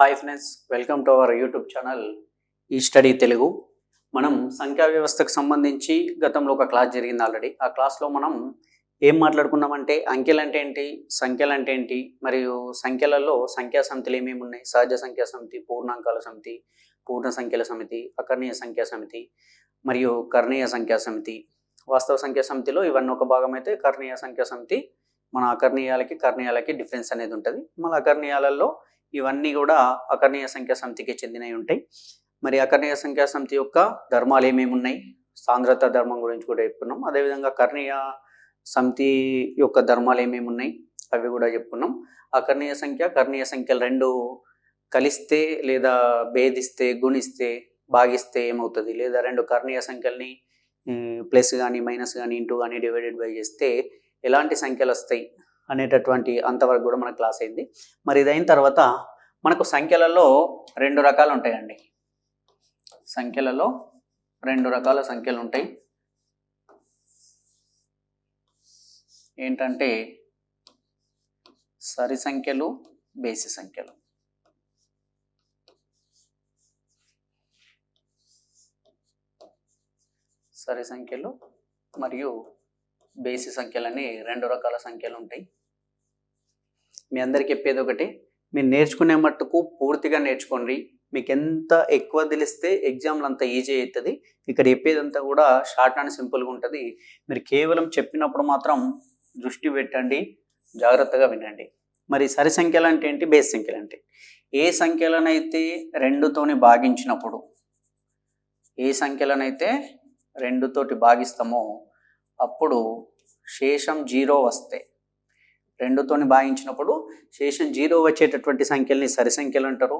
Hi friends, welcome to our YouTube channel ఈ study Telugu. మనం సంఖ్యా వ్యవస్థకు సంబంధించి గతంలో ఒక క్లాస్ జరిగింది ఆల్రెడీ. ఆ క్లాస్లో మనం ఏం మాట్లాడుకున్నామంటే అంకెలు అంటే ఏంటి, సంఖ్యలు అంటే ఏంటి, మరియు సంఖ్యలలో సంఖ్యా సమితులు ఏమేమి ఉన్నాయి, సహజ సంఖ్యా సమితి, పూర్ణాంకాల సమితి, పూర్ణ సంఖ్యల సమితి, అకర్ణీయ సంఖ్యా సమితి మరియు కర్ణీయ సంఖ్యా సమితి. వాస్తవ సంఖ్యా సమితిలో ఇవన్నీ ఒక భాగం అయితే కర్ణీయ సంఖ్యా సమితి మన కర్ణీయాలకి డిఫరెన్స్ అనేది ఉంటుంది. మన అకర్ణీయాలలో ఇవన్నీ కూడా అకర్ణీయ సంఖ్యా సమితికి చెందినవి ఉంటాయి. మరి అకర్ణీయ సంఖ్యా సమితి యొక్క ధర్మాలు ఏమేమి ఉన్నాయి, సాంద్రత ధర్మం గురించి కూడా చెప్పుకున్నాం. అదేవిధంగా కర్ణీయ సమితి యొక్క ధర్మాలు ఏమేమి ఉన్నాయి అవి కూడా చెప్పుకున్నాం. అకర్ణీయ సంఖ్య, కర్ణీయ సంఖ్యలు రెండు కలిస్తే లేదా భేదిస్తే, గుణిస్తే, భాగిస్తే ఏమవుతుంది, లేదా రెండు కర్ణీయ సంఖ్యల్ని ప్లస్ కానీ మైనస్ కానీ ఇంటూ కానీ డివైడెడ్ బై చేస్తే ఎలాంటి సంఖ్యలు వస్తాయి అనేటటువంటి అంతవరకు కూడా మన క్లాస్ అయింది. మరి ఇదైన తర్వాత మనకు సంఖ్యలలో రెండు రకాలు ఉంటాయండి. సంఖ్యలలో రెండు రకాల సంఖ్యలు ఉంటాయి. ఏంటంటే సరి సంఖ్యలు, బేసి సంఖ్యలు. సరి సంఖ్యలు మరియు బేసి సంఖ్యలని రెండు రకాల సంఖ్యలు ఉంటాయి. మీ అందరికి చెప్పేది ఒకటి, మీరు నేర్చుకునే మట్టుకు పూర్తిగా నేర్చుకోండి. మీకు ఎంత ఎక్కువ తెలిస్తే ఎగ్జామ్లు అంత ఈజీ అవుతుంది. ఇక్కడ చెప్పేదంతా కూడా షార్ట్ అండ్ సింపుల్గా ఉంటుంది. మీరు కేవలం చెప్పినప్పుడు మాత్రం దృష్టి పెట్టండి, జాగ్రత్తగా వినండి. మరి సరి సంఖ్యలు అంటే ఏంటి, బేసి సంఖ్యలు అంటే ఏ సంఖ్యలనైతే రెండుతోని భాగించినప్పుడు, ఏ సంఖ్యలనైతే రెండుతోటి భాగిస్తామో అప్పుడు శేషం 0 వస్తే, రెండుతోని భాగించినప్పుడు శేషం 0 వచ్చేటటువంటి సంఖ్యల్ని సరి సంఖ్యలు అంటారు.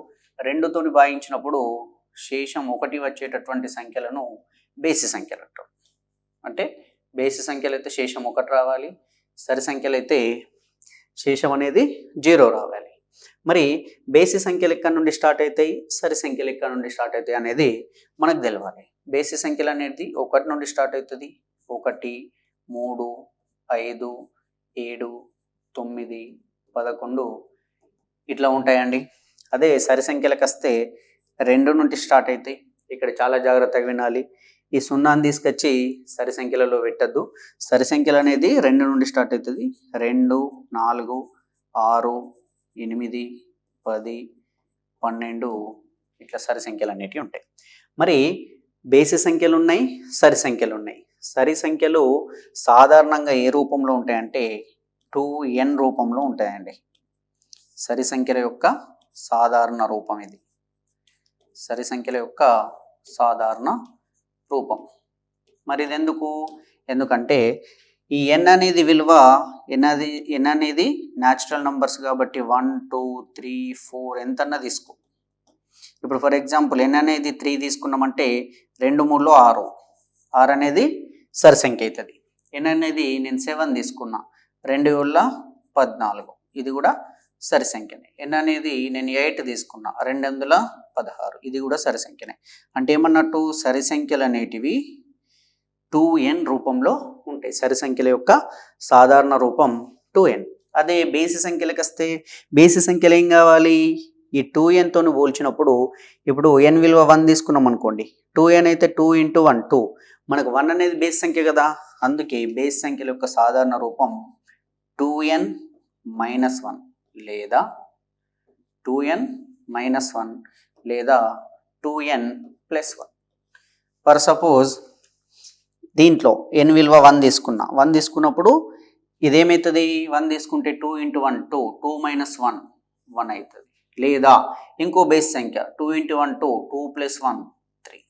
రెండుతోని భాగించినప్పుడు శేషం 1 వచ్చేటటువంటి సంఖ్యలను బేసి సంఖ్యలు అంటారు. అంటే బేసి సంఖ్యలు అయితే శేషం 1 రావాలి, సరి సంఖ్యలు అయితే శేషం అనేది 0 రావాలి. మరి బేసి సంఖ్యలు ఎక్కడి నుండి స్టార్ట్ అవుతాయి, సరి సంఖ్యలు ఎక్కడి నుండి స్టార్ట్ అవుతాయి అనేది మనకు తెలియాలి. బేసి సంఖ్యలు అనేది 1 నుండి స్టార్ట్ అవుతుంది. 1, 3, 5, 7, 9, 11 ఇట్లా ఉంటాయండి. అదే సరి సంఖ్యలకు వస్తే 2 నుండి స్టార్ట్ అవుతాయి. ఇక్కడ చాలా జాగ్రత్తగా వినాలి. ఈ 0ని తీసుకొచ్చి సరి సంఖ్యలలో పెట్టద్దు. సరి సంఖ్యలు అనేది 2 నుండి స్టార్ట్ అవుతుంది. 2, 4, 6, 8, 10, 12 ఇట్లా సరి సంఖ్యలు అనేటివి ఉంటాయి. మరి బేసి సంఖ్యలు ఉన్నాయి, సరి సంఖ్యలు ఉన్నాయి. సరి సంఖ్యలు సాధారణంగా ఏ రూపంలో ఉంటాయంటే 2n రూపంలో ఉంటాయండి. సరి సంఖ్యల యొక్క సాధారణ రూపం ఇది. సరి సంఖ్యల యొక్క సాధారణ రూపం. మరి ఇది ఎందుకంటే ఈ n అనేది విలువ, n అనేది న్యాచురల్ నంబర్స్ కాబట్టి 1, 2, 3, 4 ఎంతన్నా తీసుకో. ఇప్పుడు ఫర్ ఎగ్జాంపుల్ n అనేది 3 తీసుకున్నామంటే 2, 3లో 6, 6 అనేది సరి సంఖ్య అవుతుంది. n అనేది నేను 7 తీసుకున్నా, 2 వల్ల 14, ఇది కూడా సరి సంఖ్యనే. n అనేది నేను 8 తీసుకున్నా, 2 16, ఇది కూడా సరి సంఖ్యనే. అంటే ఏమన్నట్టు, సరి సంఖ్యలు అనేటివి 2n రూపంలో ఉంటాయి. సరి సంఖ్యల యొక్క సాధారణ రూపం 2n. అదే బేసి సంఖ్యలకు వస్తే బేసి సంఖ్యలు ఏం కావాలి, ఈ 2nతో పోల్చినప్పుడు ఇప్పుడు n విలువ 1 తీసుకున్నాం అనుకోండి, 2n అయితే 2 × 1 2, మనకు 1 అనేది బేసి సంఖ్య కదా. అందుకే బేసి సంఖ్యల యొక్క సాధారణ రూపం 2n - 1 లేదా 2n - 1 లేదా 2n + 1. ఫర్ సపోజ్ దీంట్లో n విలువ 1 తీసుకున్నా, 1 తీసుకున్నప్పుడు ఇదేమవుతుంది, 1 తీసుకుంటే 2 × 1 2, 2 - 1 1 అవుతుంది. లేదా ఇంకో బేసి సంఖ్య 2 × 1 2, 2 + 1 3.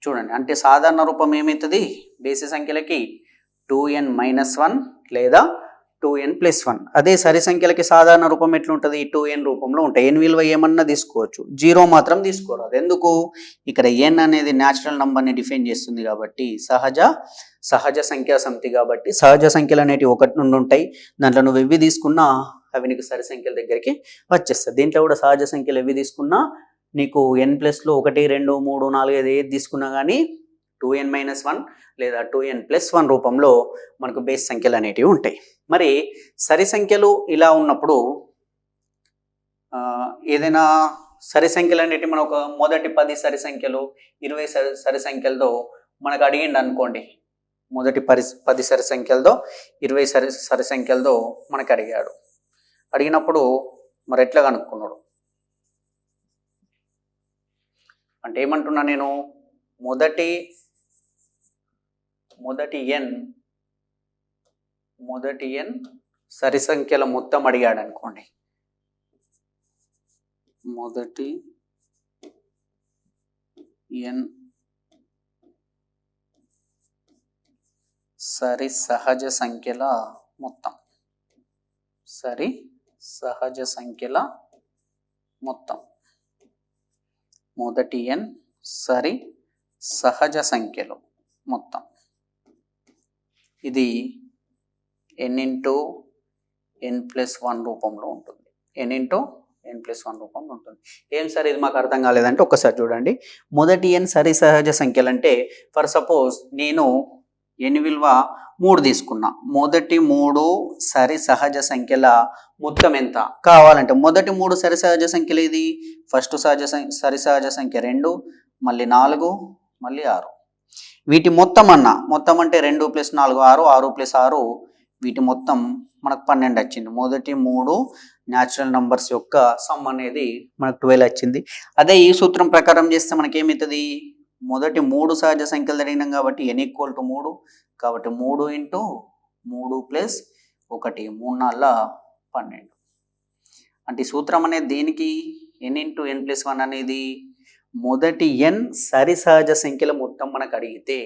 చూడండి, అంటే సాధారణ రూపం ఏమవుతుంది బేసి సంఖ్యలకి 2n - 1 లేదా 2n + 1. అదే సరి సంఖ్యలకి సాధారణ రూపం ఎట్లుంటుంది, 2n రూపంలో ఉంటాయి. n విలువ ఏమన్నా తీసుకోవచ్చు, 0 మాత్రం తీసుకోరాదు. ఎందుకు, ఇక్కడ n అనేది న్యాచురల్ నంబర్ని డిఫైన్ చేస్తుంది కాబట్టి, సహజ సంఖ్యా సమితి కాబట్టి సహజ సంఖ్యలు అనేటివి 1 నుండి ఉంటాయి. దాంట్లో నువ్వు ఎవి తీసుకున్నా అవి నీకు సరి సంఖ్యల దగ్గరికి వచ్చేస్తుంది. దీంట్లో కూడా సహజ సంఖ్యలు ఎవి తీసుకున్నా నీకు n ప్లస్లో 1, 2, 3, 4, 5 ఏది తీసుకున్నా కానీ 2n - 1 లేదా 2n + 1 రూపంలో మనకు బేస్ సంఖ్యలు అనేటివి ఉంటాయి. మరి సరి సంఖ్యలు ఇలా ఉన్నప్పుడు ఏదైనా సరి సంఖ్యలు అనేటివి మనం ఒక మొదటి 10 సరి సంఖ్యలు 20 సరి సంఖ్యలతో మనకు అడిగిండు అనుకోండి. మొదటి 10 సరి సంఖ్యలతో 20 సరి సంఖ్యలతో మనకు అడిగాడు. అడిగినప్పుడు మరి ఎట్లా కనుక్కున్నాడు అంటే ఏమంటున్నా నేను, మొదటి n సరి సంఖ్యల మొత్తం అడిగాడు అనుకోండి. మొదటి n సరి సహజ సంఖ్యల మొత్తం, సరి సహజ సంఖ్యల మొత్తం, మొదటి n సరి సహజ సంఖ్యలు మొత్తం. ఇది n ఇంటూ n+1 రూపంలో ఉంటుంది. n ఇంటూ n+1 రూపంలో ఉంటుంది. ఏం సార్ ఇది మాకు అర్థం కాలేదంటే ఒక్కసారి చూడండి. మొదటి n సరి సహజ సంఖ్యలు అంటే ఫర్ సపోజ్ నేను n విలువ 3 తీసుకున్నా. మొదటి 3 సరి సహజ సంఖ్యల మొత్తం ఎంత కావాలంటే మొదటి 3 సరి సహజ సంఖ్యలు ఇది ఫస్ట్ సరి సహజ సంఖ్య 2, మళ్ళీ 4, మళ్ళీ 6. వీటి మొత్తం మొత్తం అంటే 2 + 4 6, 6 + 6 వీటి మొత్తం మనకు 12 వచ్చింది. మొదటి 3 న్యాచురల్ నంబర్స్ యొక్క సమ్ అనేది మనకు 12 వచ్చింది. అదే ఈ సూత్రం ప్రకారం చేస్తే మనకేమవుతుంది, మొదటి 3 సహజ సంఖ్యలు అడిగినాం కాబట్టి n = 3 కాబట్టి 3 × 3 + 1 3 4 12. అంటే ఈ సూత్రం అనేది దేనికి, n × n+1 అనేది మొదటి n సరి సహజ సంఖ్యల మొత్తం మనకు అడిగితే,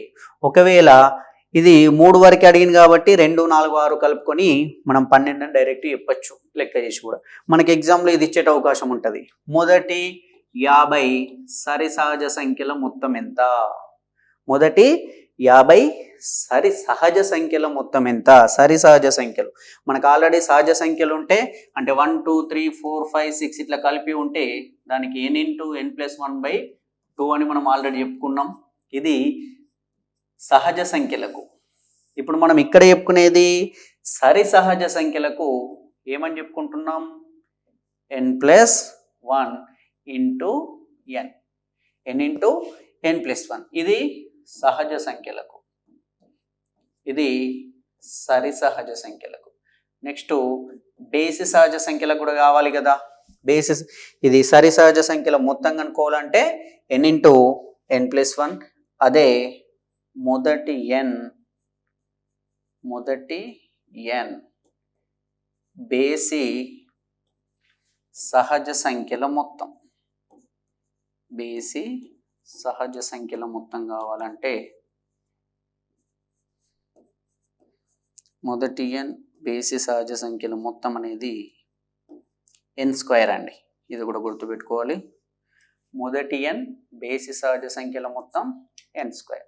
ఒకవేళ ఇది 3 వరకు అడిగింది కాబట్టి 2 4 6 కలుపుకొని మనం 12 అని డైరెక్ట్ చెప్పచ్చు లెక్క చేసి కూడా. మనకి ఎగ్జామ్లో ఇది ఇచ్చేట అవకాశం ఉంటుంది. మొదటి 50 సరి సహజ సంఖ్యల మొత్తం ఎంత, మొదటి 50 సరి సహజ సంఖ్యల మొత్తం ఎంత. సరి సహజ సంఖ్యలు మనకు ఆల్రెడీ సహజ సంఖ్యలు ఉంటే అంటే 1 2 3 4 5 6 ఇట్లా కలిపి ఉంటే దానికి n × n+1/2 అని మనం ఆల్రెడీ చెప్పుకున్నాం. ఇది సహజ సంఖ్యలకు. ఇప్పుడు మనం ఇక్కడ చెప్పుకునేది సరి సహజ సంఖ్యలకు ఏమని చెప్పుకుంటున్నాం, n+1 × n × n+1. ఇది సహజ సంఖ్యలకు, ఇది సరి సహజ సంఖ్యలకు. నెక్స్ట్ బేసి సహజ సంఖ్యలకు కూడా కావాలి కదా. బేసిస్ ఇది సరి సహజ సంఖ్యల మొత్తం కనుక్కోవాలంటే n × n+1. అదే మొదటి n బేసి సహజ సంఖ్యల మొత్తం, బేసి సహజ సంఖ్యల మొత్తం కావాలంటే మొదటి n బేసి సహజ సంఖ్యల మొత్తం అనేది n² అండి. ఇది కూడా గుర్తుపెట్టుకోవాలి. మొదటి n బేసి సహజ సంఖ్యల మొత్తం n².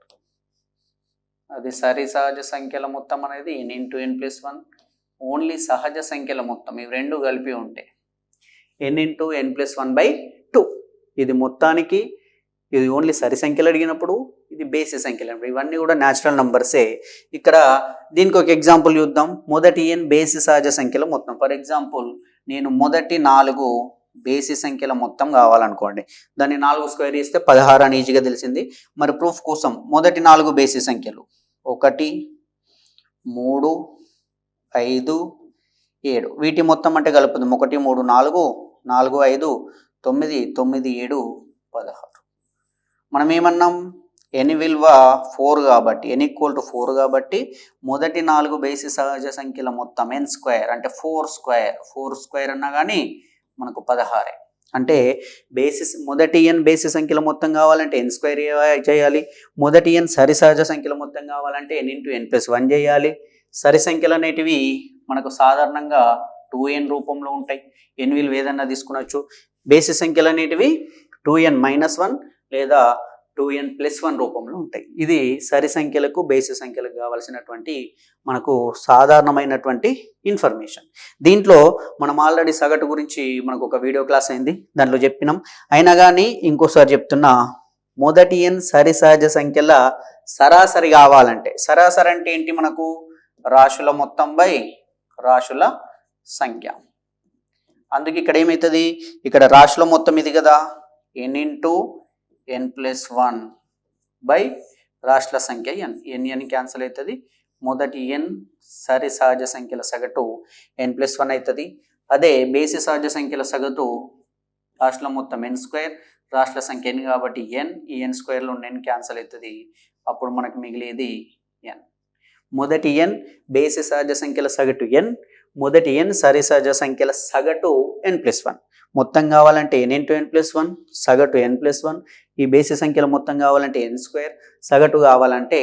అది సరి సహజ సంఖ్యల మొత్తం అనేది n × n+1. ఓన్లీ సహజ సంఖ్యల మొత్తం ఇవి రెండు కలిపి ఉంటే n × n+1/2. ఇది మొత్తానికి ఇది ఓన్లీ సరి సంఖ్యలు అడిగినప్పుడు, ఇది బేసి సంఖ్యలు అన్నప్పుడు. ఇవన్నీ కూడా న్యాచురల్ నంబర్సే. ఇక్కడ దీనికి ఒక ఎగ్జాంపుల్ చూద్దాం. మొదటి n బేసి సహజ సంఖ్యల మొత్తం. ఫర్ ఎగ్జాంపుల్ నేను మొదటి 4 బేసి సంఖ్యల మొత్తం కావాలనుకోండి. దాన్ని 4² చేస్తే 16 అని ఈజీగా తెలిసింది. మరి ప్రూఫ్ కోసం మొదటి 4 బేసి సంఖ్యలు 1 3 5 7 వీటి మొత్తం అంటే కలుపుదాం. 1 3 4 4 5 9 9 7 16. మనం ఏమన్నాం, n విలువ 4 కాబట్టి n = 4 కాబట్టి మొదటి 4 బేసి సహజ సంఖ్యల మొత్తం n² అంటే 4² అన్నా కానీ మనకు 16. అంటే మొదటి n బేసి సంఖ్యల మొత్తం కావాలంటే n² చేయాలి. మొదటి n సరి సహజ సంఖ్యల మొత్తం కావాలంటే n × n+1 చేయాలి. సరి సంఖ్యలు అనేటివి మనకు సాధారణంగా 2n రూపంలో ఉంటాయి. n విలువ ఏదన్నా తీసుకునొచ్చు. బేసి సంఖ్యలు అనేటివి 2n-1 లేదా 2n+1 రూపంలో ఉంటాయి. ఇది సరి సంఖ్యలకు బేసి సంఖ్యలకు కావాల్సినటువంటి మనకు సాధారణమైనటువంటి ఇన్ఫర్మేషన్. దీంట్లో మనం ఆల్రెడీ సగటు గురించి మనకు ఒక వీడియో క్లాస్ అయింది, దాంట్లో చెప్పినాం. అయినా కానీ ఇంకోసారి చెప్తున్నా, మొదటి n సరి సహజ సంఖ్యల సరాసరి కావాలంటే, సరాసరి అంటే ఏంటి, మనకు రాశుల మొత్తం బై రాశుల సంఖ్య. అందుకే ఇక్కడ ఏమవుతుంది, ఇక్కడ రాశిలో మొత్తం ఇది కదా, n ఇంటూ n+1 బై రాశుల సంఖ్య n క్యాన్సిల్ అవుతుంది. మొదటి n సరి సహజ సంఖ్యల సగటు n+1 అవుతుంది. అదే బేసి సహజ సంఖ్యల సగటు రాశుల మొత్తం n² రాశుల సంఖ్య n కాబట్టి n, ఈ n² లో n క్యాన్సిల్ అవుతుంది. అప్పుడు మనకు మిగిలేది n. మొదటి n బేసి సహజ సంఖ్యల సగటు n, మొదటి n సరి సహజ సంఖ్యల సగటు n+1. మొత్తం కావాలంటే n ఇంటూ n+1 సగటు n+1. ఈ బేసి సంఖ్యల మొత్తం కావాలంటే n², సగటు కావాలంటే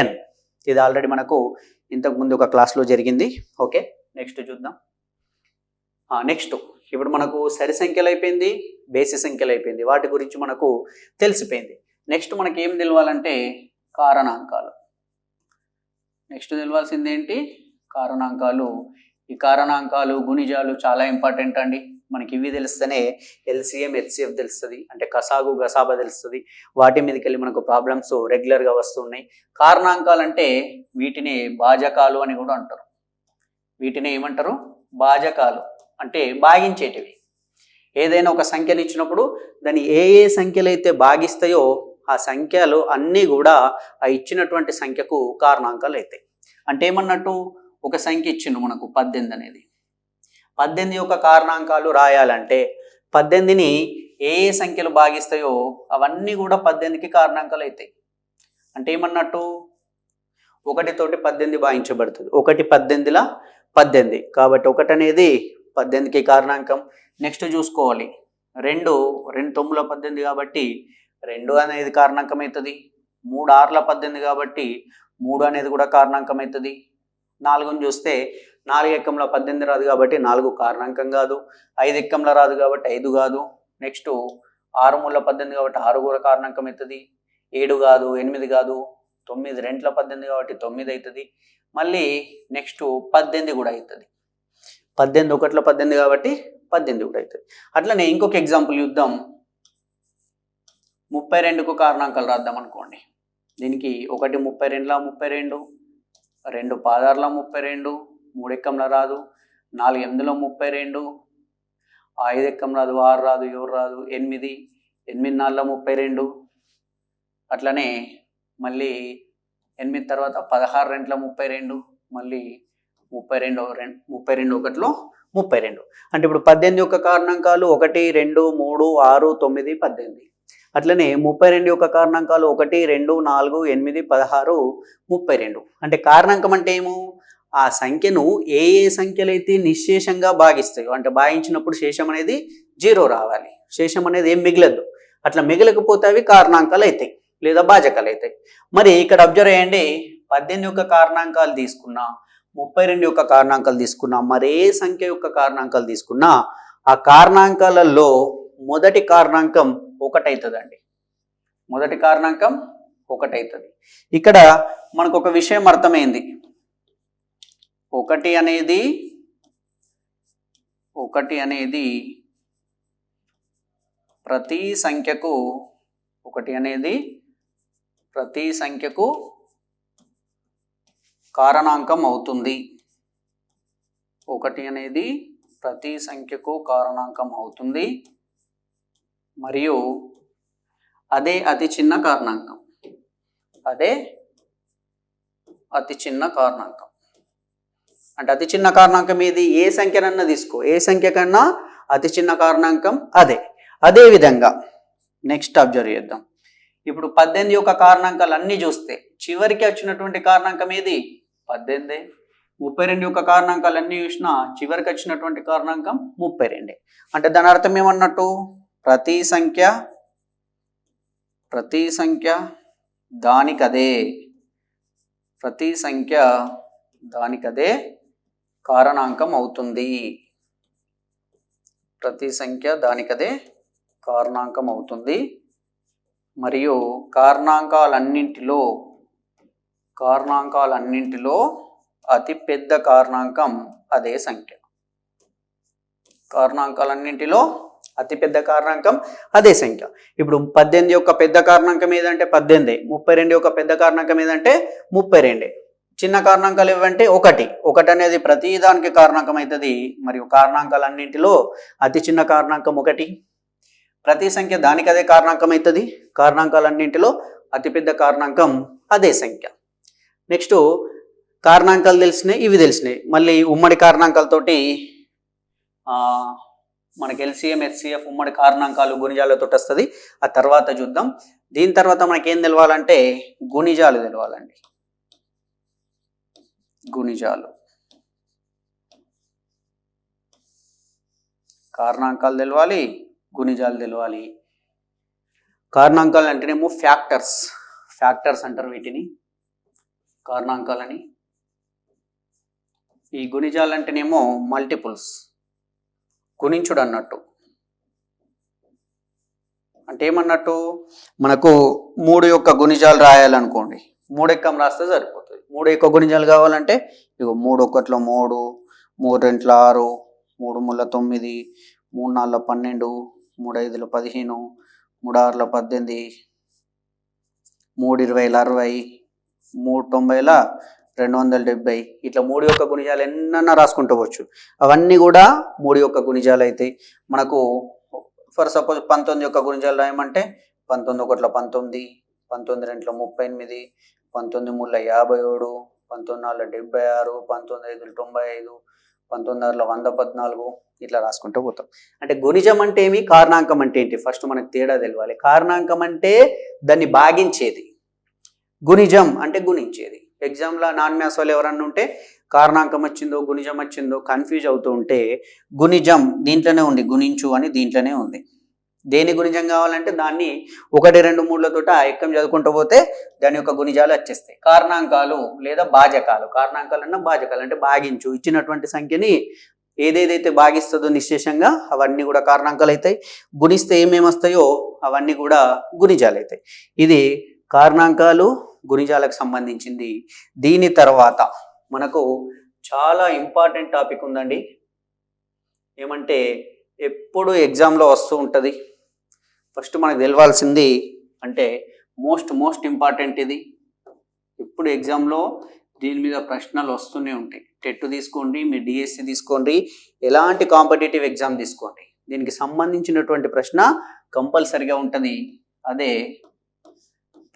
n. ఇది ఆల్రెడీ మనకు ఇంతకుముందు ఒక క్లాస్లో జరిగింది. ఓకే, నెక్స్ట్ చూద్దాం. నెక్స్ట్ ఇప్పుడు మనకు సరి సంఖ్యలు అయిపోయింది, బేసి సంఖ్యలు అయిపోయింది, వాటి గురించి మనకు తెలిసిపోయింది. నెక్స్ట్ మనకి ఏం తెలవాలంటే కారణాంకాలు. నెక్స్ట్ తెలవాల్సింది ఏంటి, కారణాంకాలు. ఈ కారణాంకాలు గుణిజాలు చాలా ఇంపార్టెంట్ అండి. మనకి ఇవి తెలిస్తేనే LCM HCF తెలుస్తుంది, అంటే కసాగు గసాబా తెలుస్తుంది. వాటి మీదకి వెళ్ళి మనకు ప్రాబ్లమ్స్ రెగ్యులర్గా వస్తున్నాయి. కారణాంకాలు అంటే వీటిని భాజకాలు అని కూడా అంటారు. వీటిని ఏమంటారు, భాజకాలు అంటే భాగించేటివి. ఏదైనా ఒక సంఖ్యను ఇచ్చినప్పుడు దాన్ని ఏ సంఖ్యలు అయితే భాగిస్తాయో ఆ సంఖ్యలు అన్నీ కూడా ఆ ఇచ్చినటువంటి సంఖ్యకు కారణాంకాలు అవుతాయి. అంటే ఏమన్నట్టు, ఒక సంఖ్య ఇచ్చిండు మనకు 18 అనేది. 18 యొక్క కారణాంకాలు రాయాలంటే 18ని ఏ సంఖ్యలు భాగిస్తాయో అవన్నీ కూడా 18కి కారణాంకాలు అవుతాయి. అంటే ఏమన్నట్టు, 1 తోటి 18 భాగించబడుతుంది. 1 18ల 18 కాబట్టి 1 అనేది 18కి కారణాంకం. నెక్స్ట్ చూసుకోవాలి, 2 9ల 18 కాబట్టి 2 అనేది కారణాంకం అవుతుంది. 3 6ల 18 కాబట్టి 3 అనేది కూడా కారణాంకం అవుతుంది. 4ని చూస్తే 4 ఎక్కంలో 18 రాదు కాబట్టి 4 కారణాంకం కాదు. 5 ఎక్కంలో రాదు కాబట్టి 5 కాదు. నెక్స్ట్ 6 3ల 18 కాబట్టి 6 కూడా కారణాంకం అవుతుంది. 7 కాదు, 8 కాదు, 9 2ల 18 కాబట్టి 9 అవుతుంది. మళ్ళీ నెక్స్ట్ 18 కూడా అవుతుంది. 18 1ల 18 కాబట్టి 18 కూడా అవుతుంది. అట్లనే ఇంకొక ఎగ్జాంపుల్ చూద్దాం. 32కు కారణాంకాలు రాద్దాం అనుకోండి. దీనికి 1 32ల 32, 2 16ల 32, 3 ఎక్కంలో రాదు, 4 8ల 32, 5 ఎక్కం రాదు, 6 రాదు, 7 రాదు, 8 8 4ల 32. అట్లనే మళ్ళీ 8 తర్వాత 16 2ల 32, మళ్ళీ 32 1లో 32. అంటే ఇప్పుడు 18 యొక్క కారణాంకాలు 1 2 3 6 9 18. అట్లనే 32 యొక్క కారణాంకాలు 1 2 4 8 16 32. అంటే కారణాంకం అంటే ఏమో, ఆ సంఖ్యను ఏ సంఖ్యలైతే నిశ్శేషంగా భాగిస్తాయో, అంటే భాగించినప్పుడు శేషం అనేది 0 రావాలి, శేషం అనేది ఏం మిగలదు. అట్లా మిగలకపోతే అవి కారణాంకాలు అవుతాయి లేదా భాజకాలు అవుతాయి. మరి ఇక్కడ అబ్జర్వ్ చేయండి, 18 యొక్క కారణాంకాలు తీసుకున్నా, 32 యొక్క కారణాంకాలు తీసుకున్నా, మరే సంఖ్య యొక్క కారణాంకాలు తీసుకున్నా ఆ కారణాంకాలలో మొదటి కారణాంకం 1 అవుతుందండి. మొదటి కారణాంకం 1 అవుతుంది. ఇక్కడ మనకు ఒక విషయం అర్థమైంది. 1 అనేది ప్రతి సంఖ్యకు 1 అనేది ప్రతి సంఖ్యకు కారణాంకం అవుతుంది. 1 అనేది ప్రతి సంఖ్యకు కారణాంకం అవుతుంది మరియు అదే అతి చిన్న కారణాంకం. అదే అతి చిన్న కారణాంకం. అంటే అతి చిన్న కారణాంకం ఏది, ఏ సంఖ్యనన్నా తీసుకో, ఏ సంఖ్య కన్నా అతి చిన్న కారణాంకం అదే. అదే విధంగా నెక్స్ట్ అబ్జర్వ్ చేద్దాం. ఇప్పుడు 18 యొక్క కారణాంకాలు అన్నీ చూస్తే చివరికి వచ్చినటువంటి కారణాంకం ఏది, 18. 32 యొక్క కారణాంకాలు అన్నీ చూసినా చివరికి వచ్చినటువంటి కారణాంకం 32. అంటే దాని అర్థం ఏమన్నట్టు, ప్రతి సంఖ్య దానికదే, ప్రతి సంఖ్య దానికదే కారణాంకం అవుతుంది. ప్రతి సంఖ్య దానికదే కారణాంకం అవుతుంది మరియు కారణాంకాలన్నింటిలో అతి పెద్ద కారణాంకం అదే సంఖ్య. కారణాంకాలన్నింటిలో అతిపెద్ద కారణాంకం అదే సంఖ్య. ఇప్పుడు 18 యొక్క పెద్ద కారణాంకం ఏదంటే 18, 32 యొక్క పెద్ద కారణాంకం ఏదంటే 32. చిన్న కారణాంకాలు ఏవంటే ఒకటి అనేది ప్రతి దానికి కారణాంకం అవుతుంది. మరియు కారణాంకాలన్నింటిలో అతి చిన్న కారణాంకం 1. ప్రతి సంఖ్య దానికి అదే కారణాంకం అవుతుంది. కారణాంకాలన్నింటిలో అతిపెద్ద కారణాంకం అదే సంఖ్య. నెక్స్ట్ కారణాంకాలు తెలిసినాయి, ఇవి తెలిసినాయి. మళ్ళీ ఉమ్మడి కారణాంకాలతోటి మనకి LCM HCF ఉమ్మడి కారణాంకాలు గుణిజాలతో వస్తుంది. ఆ తర్వాత చూద్దాం. దీని తర్వాత మనకి ఏం తెలవాలంటే గుణిజాలు తెలవాలండి. గుణిజాలు, కారణాంకాలు తెలవాలి, గుణిజాలు తెలవాలి. కారణాంకాలు అంటేనేమో ఫ్యాక్టర్స్ అంటారు వీటిని, కారణాంకాలని. ఈ గుణిజాలు అంటేనేమో మల్టిపుల్స్, గుణించుడు అన్నట్టు. అంటే ఏమన్నట్టు, మనకు 3 యొక్క గుణిజాలు రాయాలనుకోండి, 3 ఎక్కం రాస్తే సరిపోతుంది. 3 యొక్క గుణిజాలు కావాలంటే ఇగో 3 1 3, 3 2 6, 3 3 9, 3 4 12, 3 5 15, 3 6 18, 3 20 60, 3 90 270. ఇట్లా 3 యొక్క గుణిజాలు ఎన్నన్నా రాసుకుంటూ వచ్చు. అవన్నీ కూడా 3 యొక్క గుణిజాలు అవుతాయి. మనకు ఫర్ సపోజ్ 19 యొక్క గుణిజాలు రాయమంటే 19 1 19, 19 2 38, 19 3 57, 19 4 76, 19 5 95, 19 6 114 ఇట్లా రాసుకుంటూ పోతాం. అంటే గుణిజం అంటే ఏమి, కారణాంకం అంటే ఏంటి, ఫస్ట్ మనకు తేడా తెలియాలి. కారణాంకం అంటే దాన్ని భాగించేది, గుణిజం అంటే గుణించేది. ఎగ్జామ్లో నాన్ మ్యాథ్స్ వాళ్ళు ఎవరన్నా ఉంటే కారణాంకం వచ్చిందో గుణిజం వచ్చిందో కన్ఫ్యూజ్ అవుతూ ఉంటే గుణిజం దీంట్లోనే ఉంది, గుణించు అని దీంట్లోనే ఉంది. దేని గుణిజం కావాలంటే దాన్ని 1 2 3లతో ఆ ఎక్కం చదువుకుంటూ పోతే దాని యొక్క గుణిజాలు వచ్చేస్తాయి. కారణాంకాలు లేదా భాజకాలు, కారణాంకాలు అన్న భాజకాలు అంటే భాగించు, ఇచ్చినటువంటి సంఖ్యని ఏదేదైతే భాగిస్తుందో నిశ్శేషంగా అవన్నీ కూడా కారణాంకాలు అవుతాయి. గుణిస్తే ఏమేమి వస్తాయో అవన్నీ కూడా గుణిజాలు అవుతాయి. ఇది కారణాంకాలు గుణిజాలకు సంబంధించింది. దీని తర్వాత మనకు చాలా ఇంపార్టెంట్ టాపిక్ ఉందండి. ఏమంటే ఎప్పుడు ఎగ్జామ్లో వస్తూ ఉంటుంది. ఫస్ట్ మనకు తెలవాల్సింది అంటే మోస్ట్ ఇంపార్టెంట్ ఇది. ఇప్పుడు ఎగ్జామ్లో దీని మీద ప్రశ్నలు వస్తూనే ఉంటాయి. టెట్ తీసుకోండి, మీ డిఎస్సి తీసుకోండి, ఎలాంటి కాంపిటేటివ్ ఎగ్జామ్ తీసుకోండి, దీనికి సంబంధించినటువంటి ప్రశ్న కంపల్సరిగా ఉంటుంది. అదే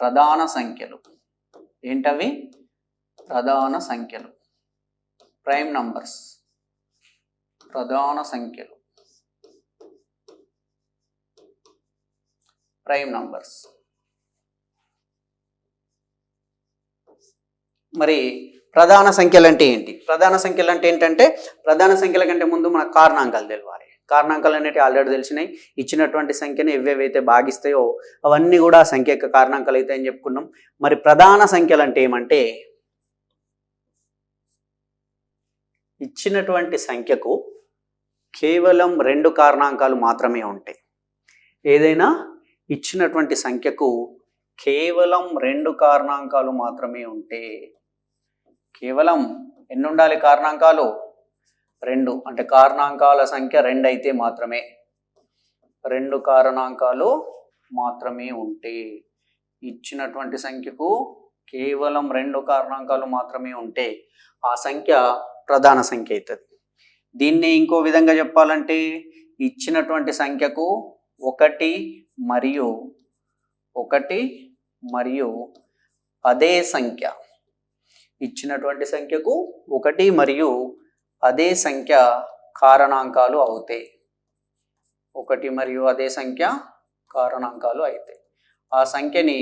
ప్రధాన సంఖ్యలు. ఏంటవి? ప్రధాన సంఖ్యలు, ప్రైమ్ నంబర్స్, ప్రధాన సంఖ్యలు, ప్రైమ్ నంబర్స్. మరి ప్రధాన సంఖ్యలు అంటే ఏంటి? ప్రధాన సంఖ్యలు అంటే ఏంటంటే ప్రధాన సంఖ్యల కంటే ముందు మనకు కారణాంకాలు తెలవాలి. కారణాంకాలు అనేవి ఆల్రెడీ తెలిసినాయి. ఇచ్చినటువంటి సంఖ్యను ఏవేవైతే భాగిస్తాయో అవన్నీ కూడా ఆ సంఖ్య యొక్క కారణాంకాలు అయితే అని చెప్పుకున్నాం. మరి ప్రధాన సంఖ్యలు అంటే ఏమంటే ఇచ్చినటువంటి సంఖ్యకు కేవలం 2 కారణాంకాలు మాత్రమే ఉంటాయి. ఏదైనా ఇచ్చినటువంటి సంఖ్యకు కేవలం 2 కారణాంకాలు మాత్రమే ఉంటే, కేవలం ఎన్ని ఉండాలి కారణాంకాలు? 2. అంటే కారణాంకాల సంఖ్య 2 అయితే మాత్రమే, 2 కారణాంకాలు మాత్రమే ఉంటే, ఇచ్చినటువంటి సంఖ్యకు కేవలం 2 కారణాంకాలు మాత్రమే ఉంటే ఆ సంఖ్య ప్రధాన సంఖ్య అవుతుంది. దీన్ని ఇంకో విధంగా చెప్పాలంటే ఇచ్చినటువంటి సంఖ్యకు 1 మరియు అదే సంఖ్య, ఇచ్చినటువంటి సంఖ్యకు 1 మరియు అదే సంఖ్య కారణాంకాలు అవుతాయి. 1 మరియు అదే సంఖ్య కారణాంకాలు అవుతాయి. ఆ సంఖ్యని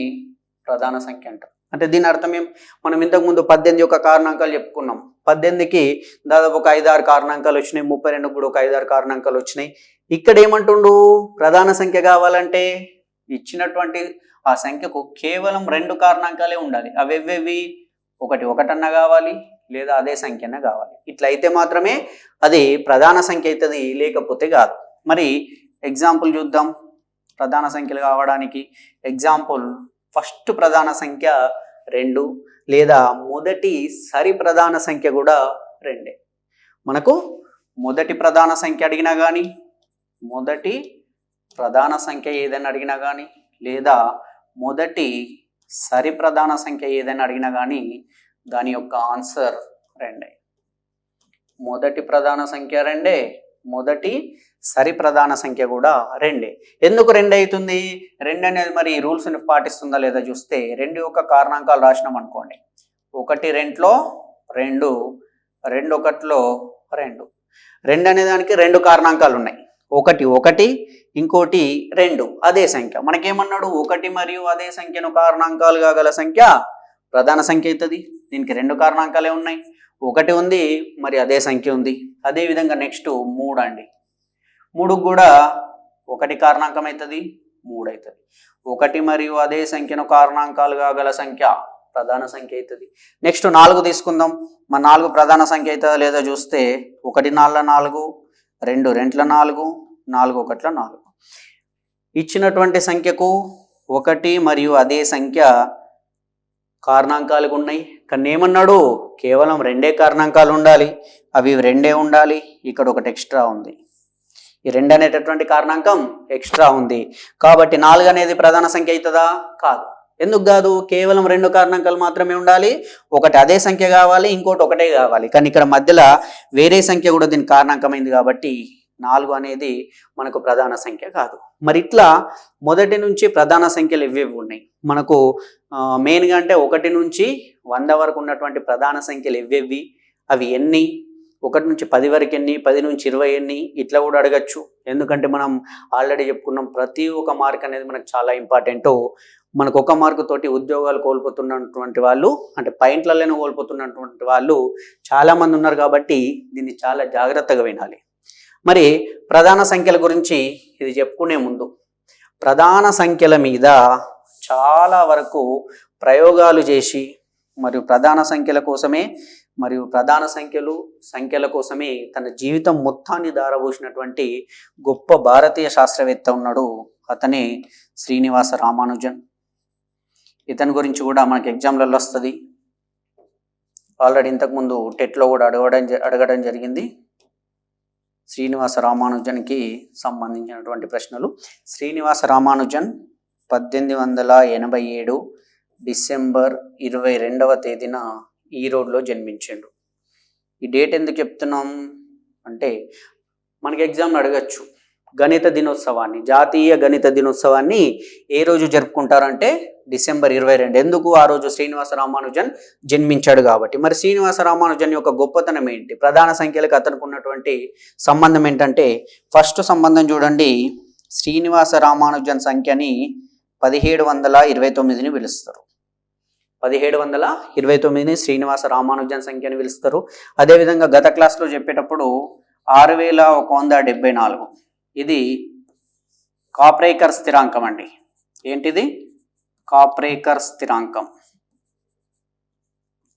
ప్రధాన సంఖ్య అంటారు. అంటే దీని అర్థం ఏం? మనం ఇంతకుముందు 18 యొక్క కారణాంకాలు చెప్పుకున్నాం. 18కి దాదాపు ఒక 5-6 కారణాంకాలు వచ్చినాయి. 32 కూడా ఒక 5-6 కారణాంకాలు వచ్చినాయి. ఇక్కడ ఏమంటుండు? ప్రధాన సంఖ్య కావాలంటే ఇచ్చినటువంటి ఆ సంఖ్యకు కేవలం 2 కారణాంకాలే ఉండాలి. అవేవేవి? 1 అన్న కావాలి, లేదా అదే సంఖ్య అన్న కావాలి. ఇట్లా అయితే మాత్రమే అది ప్రధాన సంఖ్య అవుతుంది, లేకపోతే కాదు. మరి ఎగ్జాంపుల్ చూద్దాం ప్రధాన సంఖ్యలు కావడానికి. ఎగ్జాంపుల్, ఫస్ట్ ప్రధాన సంఖ్య 2, లేదా మొదటి సరి ప్రధాన సంఖ్య కూడా 2. మనకు మొదటి ప్రధాన సంఖ్య అడిగినా కానీ, మొదటి ప్రధాన సంఖ్య ఏదైనా అడిగినా కానీ, లేదా మొదటి సరి ప్రధాన సంఖ్య ఏదైనా అడిగినా కానీ దాని యొక్క ఆన్సర్ 2. మొదటి ప్రధాన సంఖ్య 2, మొదటి సరి ప్రధాన సంఖ్య కూడా 2. ఎందుకు 2 అవుతుంది? 2 అనేది మరి రూల్స్ని పాటిస్తుందా లేదా చూస్తే 2 యొక్క కారణాంకాలు రాసినాం అనుకోండి. 1 2లో 2, 2 1లో 2. 2 అనే దానికి 2 కారణాంకాలు ఉన్నాయి. 1 1, ఇంకోటి 2 అదే సంఖ్య. మనకేమన్నాడు? 1 మరియు అదే సంఖ్యను కారణాంకాలుగా గల సంఖ్య ప్రధాన సంఖ్య అవుతుంది. దీనికి 2 కారణాంకాలే ఉన్నాయి. 1 ఉంది, మరి అదే సంఖ్య ఉంది. అదేవిధంగా నెక్స్ట్ 3 అండి. 3కు కూడా 1 కారణాంకం అవుతుంది, 3 అవుతుంది. 1 మరియు అదే సంఖ్యను కారణాంకాలుగా గల సంఖ్య ప్రధాన సంఖ్య అవుతుంది. నెక్స్ట్ 4 తీసుకుందాం. మన 4 ప్రధాన సంఖ్య అవుతుందా లేదా చూస్తే 1 4 4, 2 2 4, 4 1 4. ఇచ్చినటువంటి సంఖ్యకు 1 మరియు అదే సంఖ్య కారణాంకాలు ఉన్నాయి. కానీ ఏమన్నాడు? కేవలం 2 కారణాంకాలు ఉండాలి, అవి 2 ఉండాలి. ఇక్కడ ఒకటి ఎక్స్ట్రా ఉంది. ఈ 2 అనేటటువంటి కారణాంకం ఎక్స్ట్రా ఉంది కాబట్టి 4 అనేది ప్రధాన సంఖ్య అవుతుందా? కాదు. ఎందుకు కాదు? కేవలం 2 కారణాంకాలు మాత్రమే ఉండాలి. ఒకటి అదే సంఖ్య కావాలి, ఇంకోటి ఒకటే కావాలి. కానీ ఇక్కడ మధ్యలో వేరే సంఖ్య కూడా దీనికి కారణాంకమైంది కాబట్టి 4 అనేది మనకు ప్రధాన సంఖ్య కాదు. మరి ఇట్లా మొదటి నుంచి ప్రధాన సంఖ్యలు ఇవేవి ఉన్నాయి మనకు మెయిన్గా అంటే 1 నుంచి 100 వరకు ఉన్నటువంటి ప్రధాన సంఖ్యలు ఇవేవి, అవి ఎన్ని, 1 నుంచి 10 వరకు ఎన్ని, 10 నుంచి 20 ఎన్ని, ఇట్లా కూడా అడగచ్చు. ఎందుకంటే మనం ఆల్రెడీ చెప్పుకున్నాం ప్రతి ఒక్క మార్క్ అనేది మనకు చాలా ఇంపార్టెంట్. మనకు 1 మార్కు తోటి ఉద్యోగాలు కోల్పోతున్నటువంటి వాళ్ళు, అంటే పాయింట్లలోనే కోల్పోతున్నటువంటి వాళ్ళు చాలామంది ఉన్నారు కాబట్టి దీన్ని చాలా జాగ్రత్తగా వినాలి. మరి ప్రధాన సంఖ్యల గురించి ఇది చెప్పుకునే ముందు ప్రధాన సంఖ్యల మీద చాలా వరకు ప్రయోగాలు చేసి మరియు ప్రధాన సంఖ్యల కోసమే మరియు ప్రధాన సంఖ్యల కోసమే తన జీవితం మొత్తాన్ని దారబోసినటువంటి గొప్ప భారతీయ శాస్త్రవేత్త ఉన్నాడు. అతనే శ్రీనివాస రామానుజన్. ఇతని గురించి కూడా మనకి ఎగ్జామ్లలో వస్తుంది. ఆల్రెడీ ఇంతకుముందు టెట్లో కూడా అడగడం జరిగింది. శ్రీనివాస రామానుజన్కి సంబంధించినటువంటి ప్రశ్నలు. శ్రీనివాస రామానుజన్ 1887 డిసెంబర్ 22వ తేదీన ఈరోడ్లో జన్మించాడు. ఈ డేట్ ఎందుకు చెప్తున్నాం అంటే మనకి ఎగ్జామ్లో అడగచ్చు, గణిత దినోత్సవాన్ని, జాతీయ గణిత దినోత్సవాన్ని ఏ రోజు జరుపుకుంటారంటే డిసెంబర్ 22. ఎందుకు? ఆ రోజు శ్రీనివాస రామానుజన్ జన్మించాడు కాబట్టి. మరి శ్రీనివాస రామానుజన్ యొక్క గొప్పతనం ఏంటి, ప్రధాన సంఖ్యలకు అతనికి ఉన్నటువంటి సంబంధం ఏంటంటే ఫస్ట్ సంబంధం చూడండి. శ్రీనివాస రామానుజన్ సంఖ్యని 1729ని పిలుస్తారు. 1729ని శ్రీనివాస రామానుజన్ సంఖ్యని పిలుస్తారు. అదేవిధంగా గత క్లాస్లో చెప్పేటప్పుడు 6174 ఇది కాప్రేకర్ స్థిరాంకం అండి. ఏంటిది? కాప్రేకర్ స్థిరాంకం.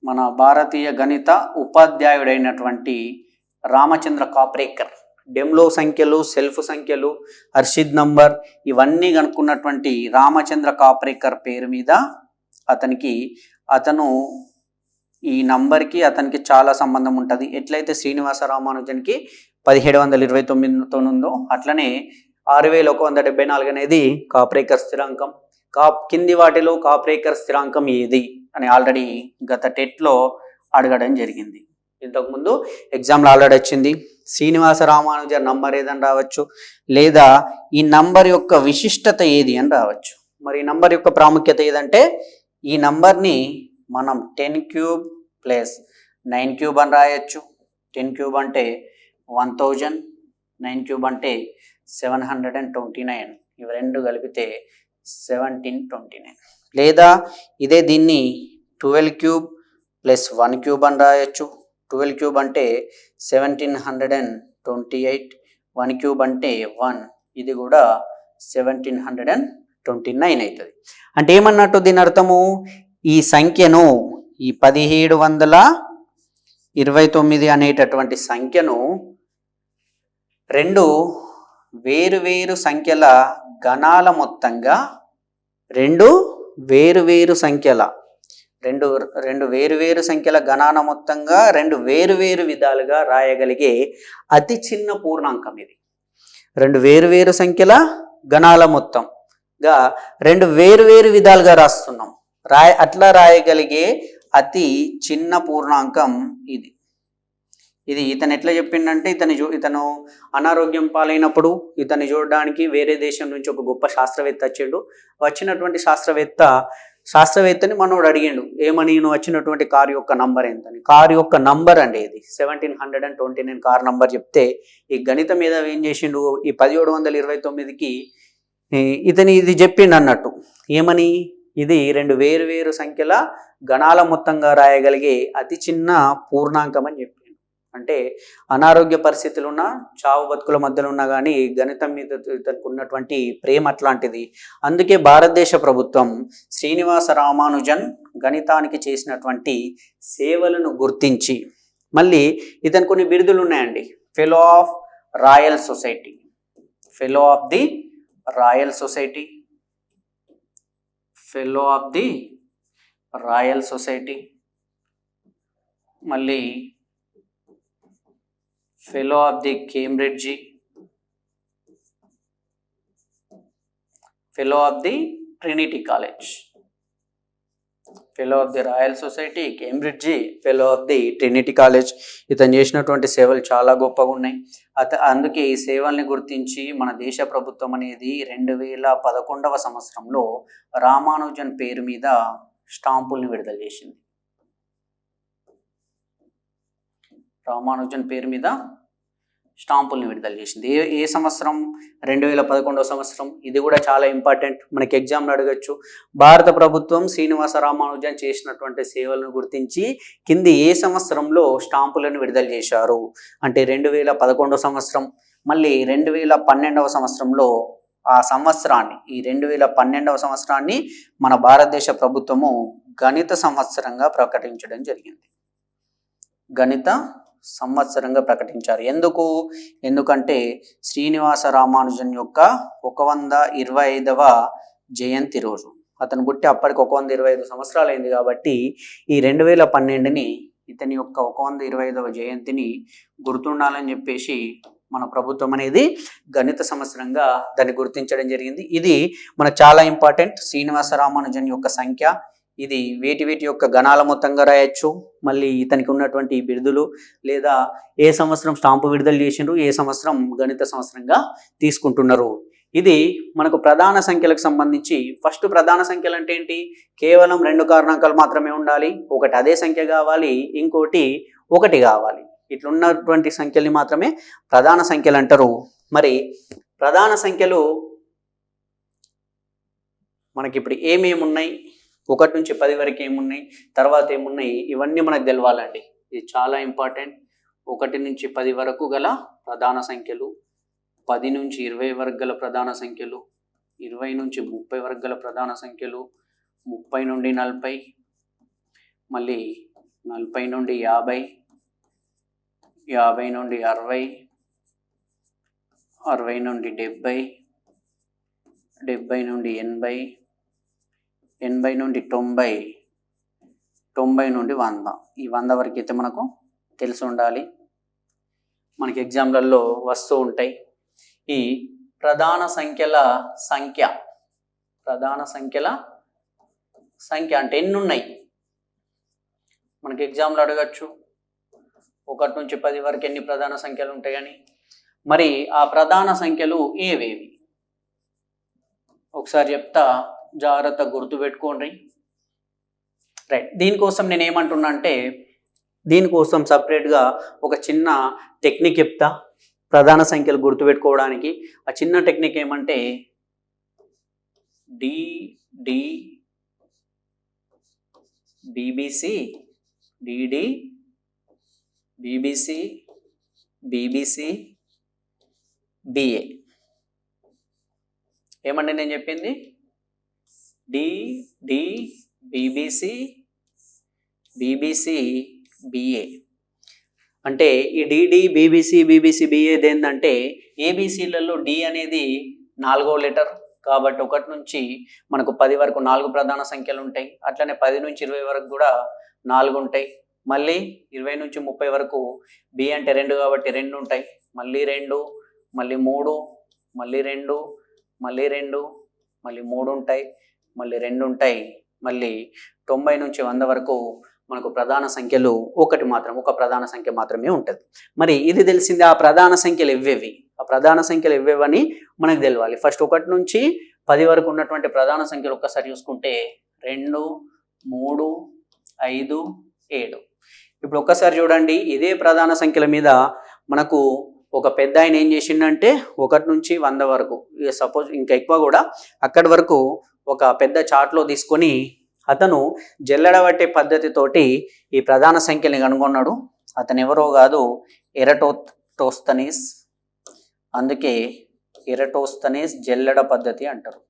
మన భారతీయ గణిత ఉపాధ్యాయుడైనటువంటి రామచంద్ర కాప్రేకర్ డెమ్లో సంఖ్యలు, సెల్ఫ్ సంఖ్యలు, హర్షిద్ నంబర్ ఇవన్నీ కనుక్కున్నటువంటి రామచంద్ర కాప్రేకర్ పేరు మీద అతను ఈ నంబర్కి అతనికి చాలా సంబంధం ఉంటుంది. ఎట్లయితే శ్రీనివాస రామానుజన్కి 1729తో ఉందో అట్లనే 6174 అనేది కాప్రేకర్ స్థిరాంకం. కింది వాటిలో కాప్రేకర్ స్థిరాంకం ఏది అని ఆల్రెడీ గత టెట్లో అడగడం జరిగింది. ఇంతకుముందు ఎగ్జామ్లో ఆల్రెడీ వచ్చింది. శ్రీనివాస రామానుజన్ నంబర్ ఏదని రావచ్చు, లేదా ఈ నంబర్ యొక్క విశిష్టత ఏది అని రావచ్చు. మరి ఈ నంబర్ యొక్క ప్రాముఖ్యత ఏదంటే ఈ నంబర్ని మనం 10³ + 9³ అని రాయొచ్చు. 10³ అంటే 1000, 9³ అంటే 729. ఇవి రెండు కలిపితే 1729. లేదా ఇదే దీన్ని 12³ + 1³ అని రాయొచ్చు. 12³ అంటే 1728, 1³ అంటే 1, ఇది కూడా 1729 అవుతుంది. అంటే ఏమన్నట్టు దీని అర్థము, ఈ సంఖ్యను ఈ 1729 అనేటటువంటి సంఖ్యను రెండు వేరు సంఖ్యల గణాల మొత్తంగా రెండు వేరు సంఖ్యల గణాల మొత్తంగా రెండు వేరు విధాలుగా రాయగలిగే అతి చిన్న పూర్ణాంకం ఇది. రెండు వేరు సంఖ్యల గణాల మొత్తంగా రెండు వేరు విధాలుగా రాస్తున్నాం. అట్లా రాయగలిగే అతి చిన్న పూర్ణాంకం ఇది. ఇతను ఎట్లా చెప్పిండంటే ఇతను అనారోగ్యం పాలైనప్పుడు ఇతన్ని చూడడానికి వేరే దేశం నుంచి ఒక గొప్ప శాస్త్రవేత్త వచ్చిండు. వచ్చినటువంటి శాస్త్రవేత్తని మనోడు అడిగిండు, ఏమని, నువ్వు వచ్చినటువంటి కారు యొక్క నంబర్ ఎంతని. కారు యొక్క నంబర్ అండి ఇది 1729 కారు నంబర్ చెప్తే ఈ గణితం మీద ఏం చేసిండు, ఈ 1729కి ఇది చెప్పిండు అన్నట్టు. ఏమని, ఇది 2 వేరు సంఖ్యల గణాల మొత్తంగా రాయగలిగే అతి చిన్న పూర్ణాంకం అని చెప్పిండు. అంటే అనారోగ్య పరిస్థితులు ఉన్నా, చావు బతుకుల మధ్యలో ఉన్నా కానీ గణితం మీద ఇతనికి ఉన్నటువంటి ప్రేమ అట్లాంటిది. అందుకే భారతదేశ ప్రభుత్వం శ్రీనివాస రామానుజన్ గణితానికి చేసినటువంటి సేవలను గుర్తించి, మళ్ళీ ఇతను కొన్ని బిరుదులు ఉన్నాయండి. Fellow of royal society, fellow of the royal society, fellow of the royal society, మళ్ళీ fellow of the Cambridge, fellow of the Trinity college, fellow of the royal society, Cambridge, fellow of the Trinity college. ఇతను చేసినటువంటి సేవలు చాలా గొప్పగా ఉన్నాయి. అందుకే ఈ సేవల్ని గుర్తించి మన దేశ ప్రభుత్వం అనేది 2011వ సంవత్సరంలో రామానుజన్ పేరు మీద స్టాంపుల్ని విడుదల చేసింది. రామానుజన్ పేరు మీద స్టాంపుల్ని విడుదల చేసింది. ఏ సంవత్సరం, 2011వ సంవత్సరం. ఇది కూడా చాలా ఇంపార్టెంట్, మనకి ఎగ్జామ్లో అడగచ్చు. భారత ప్రభుత్వం శ్రీనివాస రామానుజన్ చేసినటువంటి సేవలను గుర్తించి కింది ఏ సంవత్సరంలో స్టాంపులను విడుదల చేశారు అంటే 2011వ సంవత్సరం. మళ్ళీ 2012వ సంవత్సరంలో ఆ సంవత్సరాన్ని, ఈ 2012వ సంవత్సరాన్ని మన భారతదేశ ప్రభుత్వము గణిత సంవత్సరంగా ప్రకటించడం జరిగింది. గణిత సంవత్సరంగా ప్రకటించారు. ఎందుకంటే శ్రీనివాస రామానుజన్ యొక్క 125వ జయంతి రోజు. అతను పుట్టి అప్పటికి 125 సంవత్సరాలు అయింది కాబట్టి ఈ 2012ని ఇతని యొక్క 125వ జయంతిని గుర్తుండాలని చెప్పేసి మన ప్రభుత్వం అనేది గణిత సంవత్సరంగా దాన్ని గుర్తించడం జరిగింది. ఇది మనకు చాలా ఇంపార్టెంట్. శ్రీనివాస రామానుజన్ యొక్క సంఖ్య, ఇది వీటి యొక్క గణాల మొత్తంగా రాయొచ్చు. మళ్ళీ ఇతనికి ఉన్నటువంటి బిరుదులు, లేదా ఏ సంవత్సరం స్టాంపు విడుదల చేసిండ్రు, ఏ సంవత్సరం గణిత సంవత్సరంగా తీసుకుంటున్నారు. ఇది మనకు ప్రధాన సంఖ్యలకు సంబంధించి. ఫస్ట్ ప్రధాన సంఖ్యలు అంటే ఏంటి, కేవలం 2 కారణాంకాలు మాత్రమే ఉండాలి. ఒకటి అదే సంఖ్య కావాలి, ఇంకోటి 1 కావాలి. ఇట్లున్నటువంటి సంఖ్యల్ని మాత్రమే ప్రధాన సంఖ్యలు అంటారు. మరి ప్రధాన సంఖ్యలు మనకి ఇప్పుడు ఏమేమి ఉన్నాయి, 1 నుంచి 10 వరకు ఏమున్నాయి, తర్వాత ఏమున్నాయి, ఇవన్నీ మనకు తెలవాలండి. ఇది చాలా ఇంపార్టెంట్. 1 నుంచి 10 వరకు గల ప్రధాన సంఖ్యలు, 10 నుంచి 20 వరకు గల ప్రధాన సంఖ్యలు, 20 నుంచి 30 వరకు గల ప్రధాన సంఖ్యలు, 30 నుండి 40, మళ్ళీ 40 నుండి 50, 50 నుండి 60, 60 నుండి 70, 70 నుండి 80, 80 నుండి 90, 90 నుండి 100. ఈ 100 వరకు అయితే మనకు తెలిసి ఉండాలి, మనకి ఎగ్జామ్లలో వస్తూ ఉంటాయి. ఈ ప్రధాన సంఖ్యల సంఖ్య, ప్రధాన సంఖ్యల సంఖ్య అంటే ఎన్ని ఉన్నాయి మనకి ఎగ్జామ్లో అడగచ్చు. 1 నుంచి 10 వరకు ఎన్ని ప్రధాన సంఖ్యలు ఉంటాయని. మరి ఆ ప్రధాన సంఖ్యలు ఏవేవి ఒకసారి చెప్తా, జాగ్రత్త గుర్తుపెట్టుకోండి. రైట్, దీనికోసం నేను ఏమంటున్నా అంటే, దీనికోసం సపరేట్గా ఒక చిన్న టెక్నిక్ చెప్తా ప్రధాన సంఖ్యలు గుర్తుపెట్టుకోవడానికి. ఆ చిన్న టెక్నిక్ ఏమంటే DD BBC, DD BBC, BBC BA. ఏమండి నేను చెప్పింది, డిడి బీబీసీ, బీబీసీ బిఏ. అంటే ఈ డిడి బీబీసీ, బీబీసీ బిఏ ఏంటంటే ఏబీసీలలో డి అనేది 4వ లెటర్ కాబట్టి 1 నుంచి మనకు 10 వరకు 4 ప్రధాన సంఖ్యలు ఉంటాయి. అట్లనే 10 నుంచి 20 వరకు కూడా 4 ఉంటాయి. మళ్ళీ 20 నుంచి 30 వరకు బి అంటే 2 కాబట్టి 2 ఉంటాయి. మళ్ళీ 2, మళ్ళీ 3, మళ్ళీ 2, మళ్ళీ 2, మళ్ళీ 3 ఉంటాయి, మళ్ళీ 2 ఉంటాయి. మళ్ళీ 90 నుంచి 100 వరకు మనకు ప్రధాన సంఖ్యలు ఒక ప్రధాన సంఖ్య మాత్రమే ఉంటుంది. మరి ఇది తెలిసింది, ఆ ప్రధాన సంఖ్యలు ఎవ్వేవి, ఆ ప్రధాన సంఖ్యలు ఎవ్వేవని మనకు తెలియాలి. ఫస్ట్ 1 నుంచి 10 వరకు ఉన్నటువంటి ప్రధాన సంఖ్యలు ఒక్కసారి చూసుకుంటే 2, 3, 5, 7. ఇప్పుడు ఒక్కసారి చూడండి, ఇదే ప్రధాన సంఖ్యల మీద మనకు ఒక పెద్ద ఆయన ఏం చేసిండంటే 1 నుంచి 100 వరకు, సపోజ్ ఇంకా ఎక్కువ కూడా, అక్కడి వరకు ఒక పెద్ద చార్ట్లో తీసుకొని అతను జల్లెడబట్టే పద్ధతితోటి ఈ ప్రధాన సంఖ్యని కనుగొన్నాడు. అతను ఎవరో కాదు, ఎరటోస్తనీస్. అందుకే ఎరటోస్తనీస్ జల్లెడ పద్ధతి అంటారు.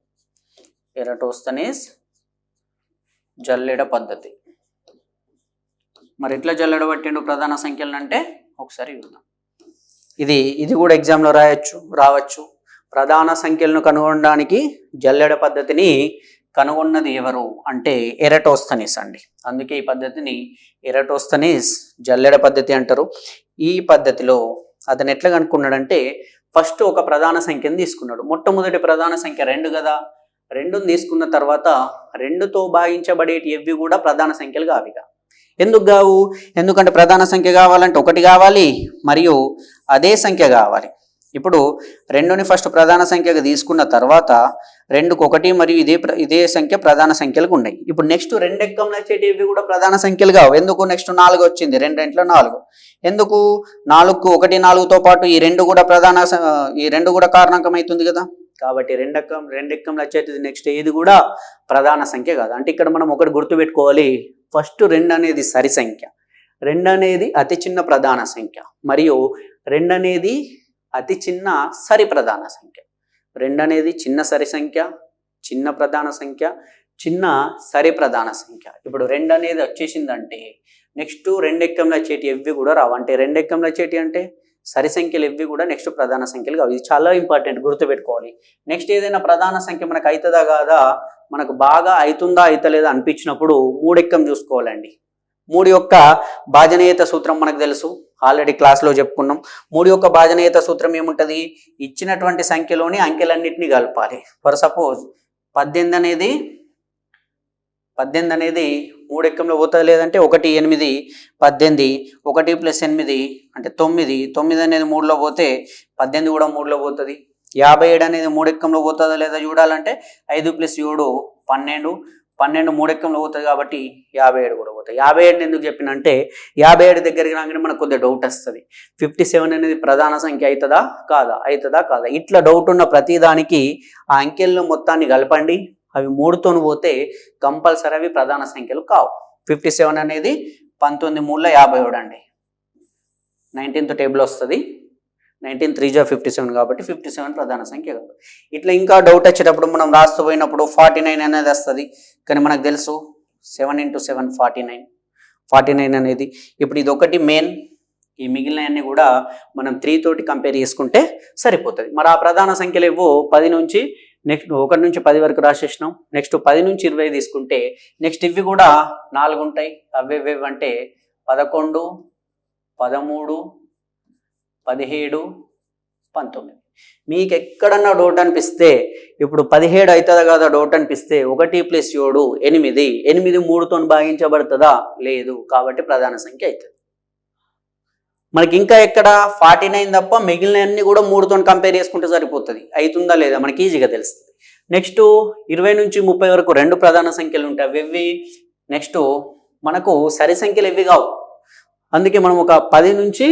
ఎరటోస్తనీస్ జల్లెడ పద్ధతి. మరి ఎట్లా జల్లెడబట్టిండు ప్రధాన సంఖ్యలను అంటే ఒకసారి చూద్దాం. ఇది కూడా ఎగ్జామ్లో రావచ్చు. ప్రధాన సంఖ్యలను కనుగొనడానికి జల్లెడ పద్ధతిని కనుగొన్నది ఎవరు అంటే ఎరటోస్తనీస్ అండి. అందుకే ఈ పద్ధతిని ఎరటోస్తనీస్ జల్లెడ పద్ధతి అంటారు. ఈ పద్ధతిలో అతను ఎట్లా కనుక్కున్నాడంటే ఫస్ట్ ఒక ప్రధాన సంఖ్యను తీసుకున్నాడు. మొట్టమొదటి ప్రధాన సంఖ్య 2 కదా, 2ని తీసుకున్న తర్వాత 2తో భాగించబడేటి ఎవ్వి కూడా ప్రధాన సంఖ్యలు కావిగా. ఎందుకు కావు? ఎందుకంటే ప్రధాన సంఖ్య కావాలంటే 1 కావాలి మరియు అదే సంఖ్య కావాలి. ఇప్పుడు 2ని ఫస్ట్ ప్రధాన సంఖ్యగా తీసుకున్న తర్వాత 2కు 1 మరియు ఇదే సంఖ్య ప్రధాన సంఖ్యలకు ఉన్నాయి. ఇప్పుడు నెక్స్ట్ 2 ఎక్కంలు వచ్చేటివి కూడా ప్రధాన సంఖ్యలు కావు. ఎందుకు? నెక్స్ట్ 4 వచ్చింది, 2 రెంట్లో 4. ఎందుకు? 4కు 1 4తో పాటు ఈ 2 కూడా కారణాంకం అవుతుంది కదా. కాబట్టి 2 ఎక్కంలు వచ్చేది నెక్స్ట్ ఏది కూడా ప్రధాన సంఖ్య కాదు. అంటే ఇక్కడ మనం ఒకటి గుర్తుపెట్టుకోవాలి, ఫస్ట్ 2 అనేది సరి సంఖ్య, 2 అనేది అతి చిన్న ప్రధాన సంఖ్య మరియు 2 అనేది అతి చిన్న సరి ప్రధాన సంఖ్య. 2 అనేది చిన్న సరి సంఖ్య, చిన్న ప్రధాన సంఖ్య, చిన్న సరి ప్రధాన సంఖ్య. ఇప్పుడు 2 అనేది వచ్చేసిందంటే నెక్స్ట్ 2 ఎక్కంలు వచ్చేటి ఎవ్వి కూడా రావు. అంటే 2 ఎక్కంలు వచ్చేటి అంటే సరి సంఖ్యలు ఎవ్వి కూడా నెక్స్ట్ ప్రధాన సంఖ్యలు కావు. ఇది చాలా ఇంపార్టెంట్, గుర్తుపెట్టుకోవాలి. నెక్స్ట్ ఏదైనా ప్రధాన సంఖ్య మనకు అవుతుందా కాదా, మనకు బాగా అవుతుందా అవుతలేదా అనిపించినప్పుడు 3 ఎక్కం చూసుకోవాలండి. 3 యొక్క భాజనీయత సూత్రం మనకు తెలుసు, ఆల్రెడీ క్లాస్లో చెప్పుకున్నాం. 3 యొక్క భాజనీయత సూత్రం ఏముంటుంది? ఇచ్చినటువంటి సంఖ్యలోని అంకెలన్నింటినీ కలపాలి. ఫర్ సపోజ్ 18 అనేది 3 ఎక్కంలో పోతుంది, లేదంటే 1 8 18, 1 + 8 అంటే 9, 9 అనేది 3లో పోతే 18 కూడా 3లో పోతుంది. 57 అనేది 3 ఎక్కంలో పోతుందా లేదా చూడాలంటే 5 + 7 12, 12 3 ఎక్కంలో పోతుంది కాబట్టి 57 కూడా పోతాయి. 57 ఎందుకు చెప్పినంటే 57 దగ్గరికి రాగానే మనకు కొద్దిగా డౌట్ వస్తుంది, 57 అనేది ప్రధాన సంఖ్య అవుతుందా కాదా. ఇట్లా డౌట్ ఉన్న ప్రతిదానికి ఆ అంకెల్లో మొత్తాన్ని కలపండి. అవి 3తో పోతే కంపల్సరీ అవి ప్రధాన సంఖ్యలు కావు. 57 అనేది 19 3 57 అండి, 19th టేబుల్ వస్తుంది. 19 3 × 57 కాబట్టి 57 ప్రధాన సంఖ్య కాదు. ఇట్లా ఇంకా డౌట్ వచ్చేటప్పుడు మనం రాస్తూ పోయినప్పుడు 49 అనేది వస్తుంది. కానీ మనకు తెలుసు 7 × 7 49 అనేది. ఇప్పుడు ఇది ఒకటి మెయిన్, ఈ మిగిలినవన్నీ కూడా మనం 3 తోటి కంపేర్ చేసుకుంటే సరిపోతుంది. మరి ఆ ప్రధాన సంఖ్యలు ఏవో 10 నుంచి నెక్స్ట్ 1 నుంచి 10 వరకు రాసేసినాం. నెక్స్ట్ 10 నుంచి 20 తీసుకుంటే నెక్స్ట్ ఇవి కూడా 4 ఉంటాయి. అవేవేవి అంటే 11, 13, 17, 19. మీకు ఎక్కడన్నా డౌట్ అనిపిస్తే, ఇప్పుడు 17 అవుతుందా కదా డౌట్ అనిపిస్తే 1 + 7 8, 8 3తో భాగించబడుతుందా? లేదు, కాబట్టి ప్రధాన సంఖ్య అవుతుంది. మనకి ఇంకా ఎక్కడ 49 తప్ప మిగిలినవన్నీ కూడా 3తో కంపేర్ చేసుకుంటే సరిపోతుంది. అవుతుందా లేదా మనకి ఈజీగా తెలుస్తుంది. నెక్స్ట్ 20 నుంచి 30 వరకు 2 ప్రధాన సంఖ్యలు ఉంటాయి. అవి నెక్స్ట్ మనకు సరి సంఖ్యలు ఎవి కావు. అందుకే మనం ఒక 10 నుంచి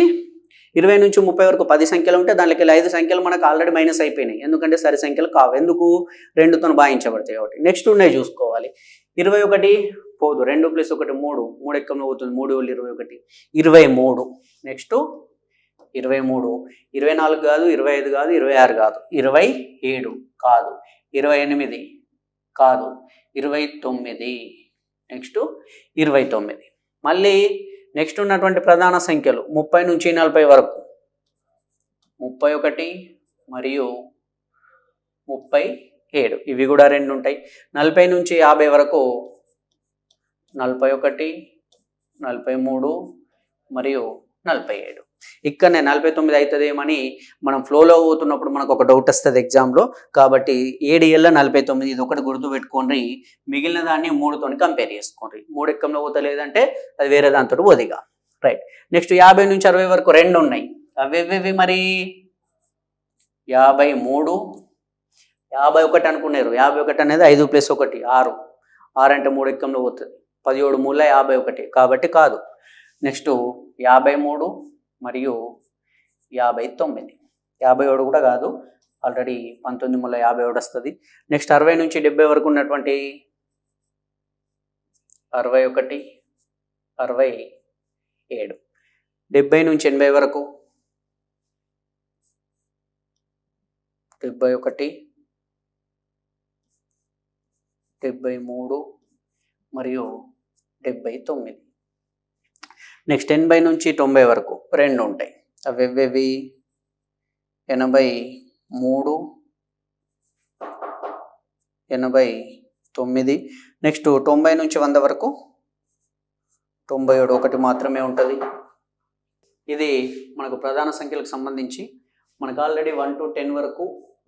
20 నుంచి 30 వరకు 10 సంఖ్యలు ఉంటే దాంట్లోకి 5 సంఖ్యలు మనకు ఆల్రెడీ మైనస్ అయిపోయినాయి. ఎందుకంటే సరి సంఖ్యలు కావు. ఎందుకు? 2తో భాగించబడతాయి కాబట్టి. నెక్స్ట్ ఉన్నాయి చూసుకోవాలి. 21 పోదు, 2 + 1 3, 3 ఎక్కంలో పోతుంది, 3 × 21 23. నెక్స్ట్ 23, 24 కాదు, 25 కాదు, 26 కాదు, 27 కాదు, 28 కాదు, 29. నెక్స్ట్ 29. మళ్ళీ నెక్స్ట్ ఉన్నటువంటి ప్రధాన సంఖ్యలు 30 నుంచి 40 వరకు 31 మరియు 37, ఇవి కూడా 2 ఉంటాయి. 40 నుంచి 50 వరకు 41, 43 మరియు 47. ఇక్కడనే 49 అవుతుందేమని మనం ఫ్లోలో పోతున్నప్పుడు మనకు ఒక డౌట్ వస్తుంది ఎగ్జామ్లో. కాబట్టి 7 ఏళ్ళ 49 ఇది ఒకటి గుర్తుపెట్టుకోండి. మిగిలిన దాన్ని 3తో కంపేర్ చేసుకోండి. 3 ఎక్కంలో పోతలేదంటే అది వేరే దాంతో పోదిగా. రైట్. నెక్స్ట్ 50 నుంచి 60 వరకు 2 ఉన్నాయి. అవేవి మరి 53, 51 అనుకున్నారు. 51 అనేది 5 + 1 6. 6 అంటే 3 ఎక్కంలో పోతుంది. 17 మూల 51 కాబట్టి కాదు. నెక్స్ట్ 53 మరియు 59. 57 కూడా కాదు, ఆల్రెడీ 19 మూల 57 వస్తుంది. నెక్స్ట్ 60 నుంచి 70 వరకు ఉన్నటువంటి 61, 67. 70 నుంచి 80 వరకు 71, 73 మరియు 79. నెక్స్ట్ 80 నుంచి 90 వరకు 2 ఉంటాయి. అవి 83, 89. నెక్స్ట్ 90 నుంచి 100 వరకు 97, 1 మాత్రమే ఉంటుంది. ఇది మనకు ప్రధాన సంఖ్యలకు సంబంధించి మనకు ఆల్రెడీ 1 to 10 వరకు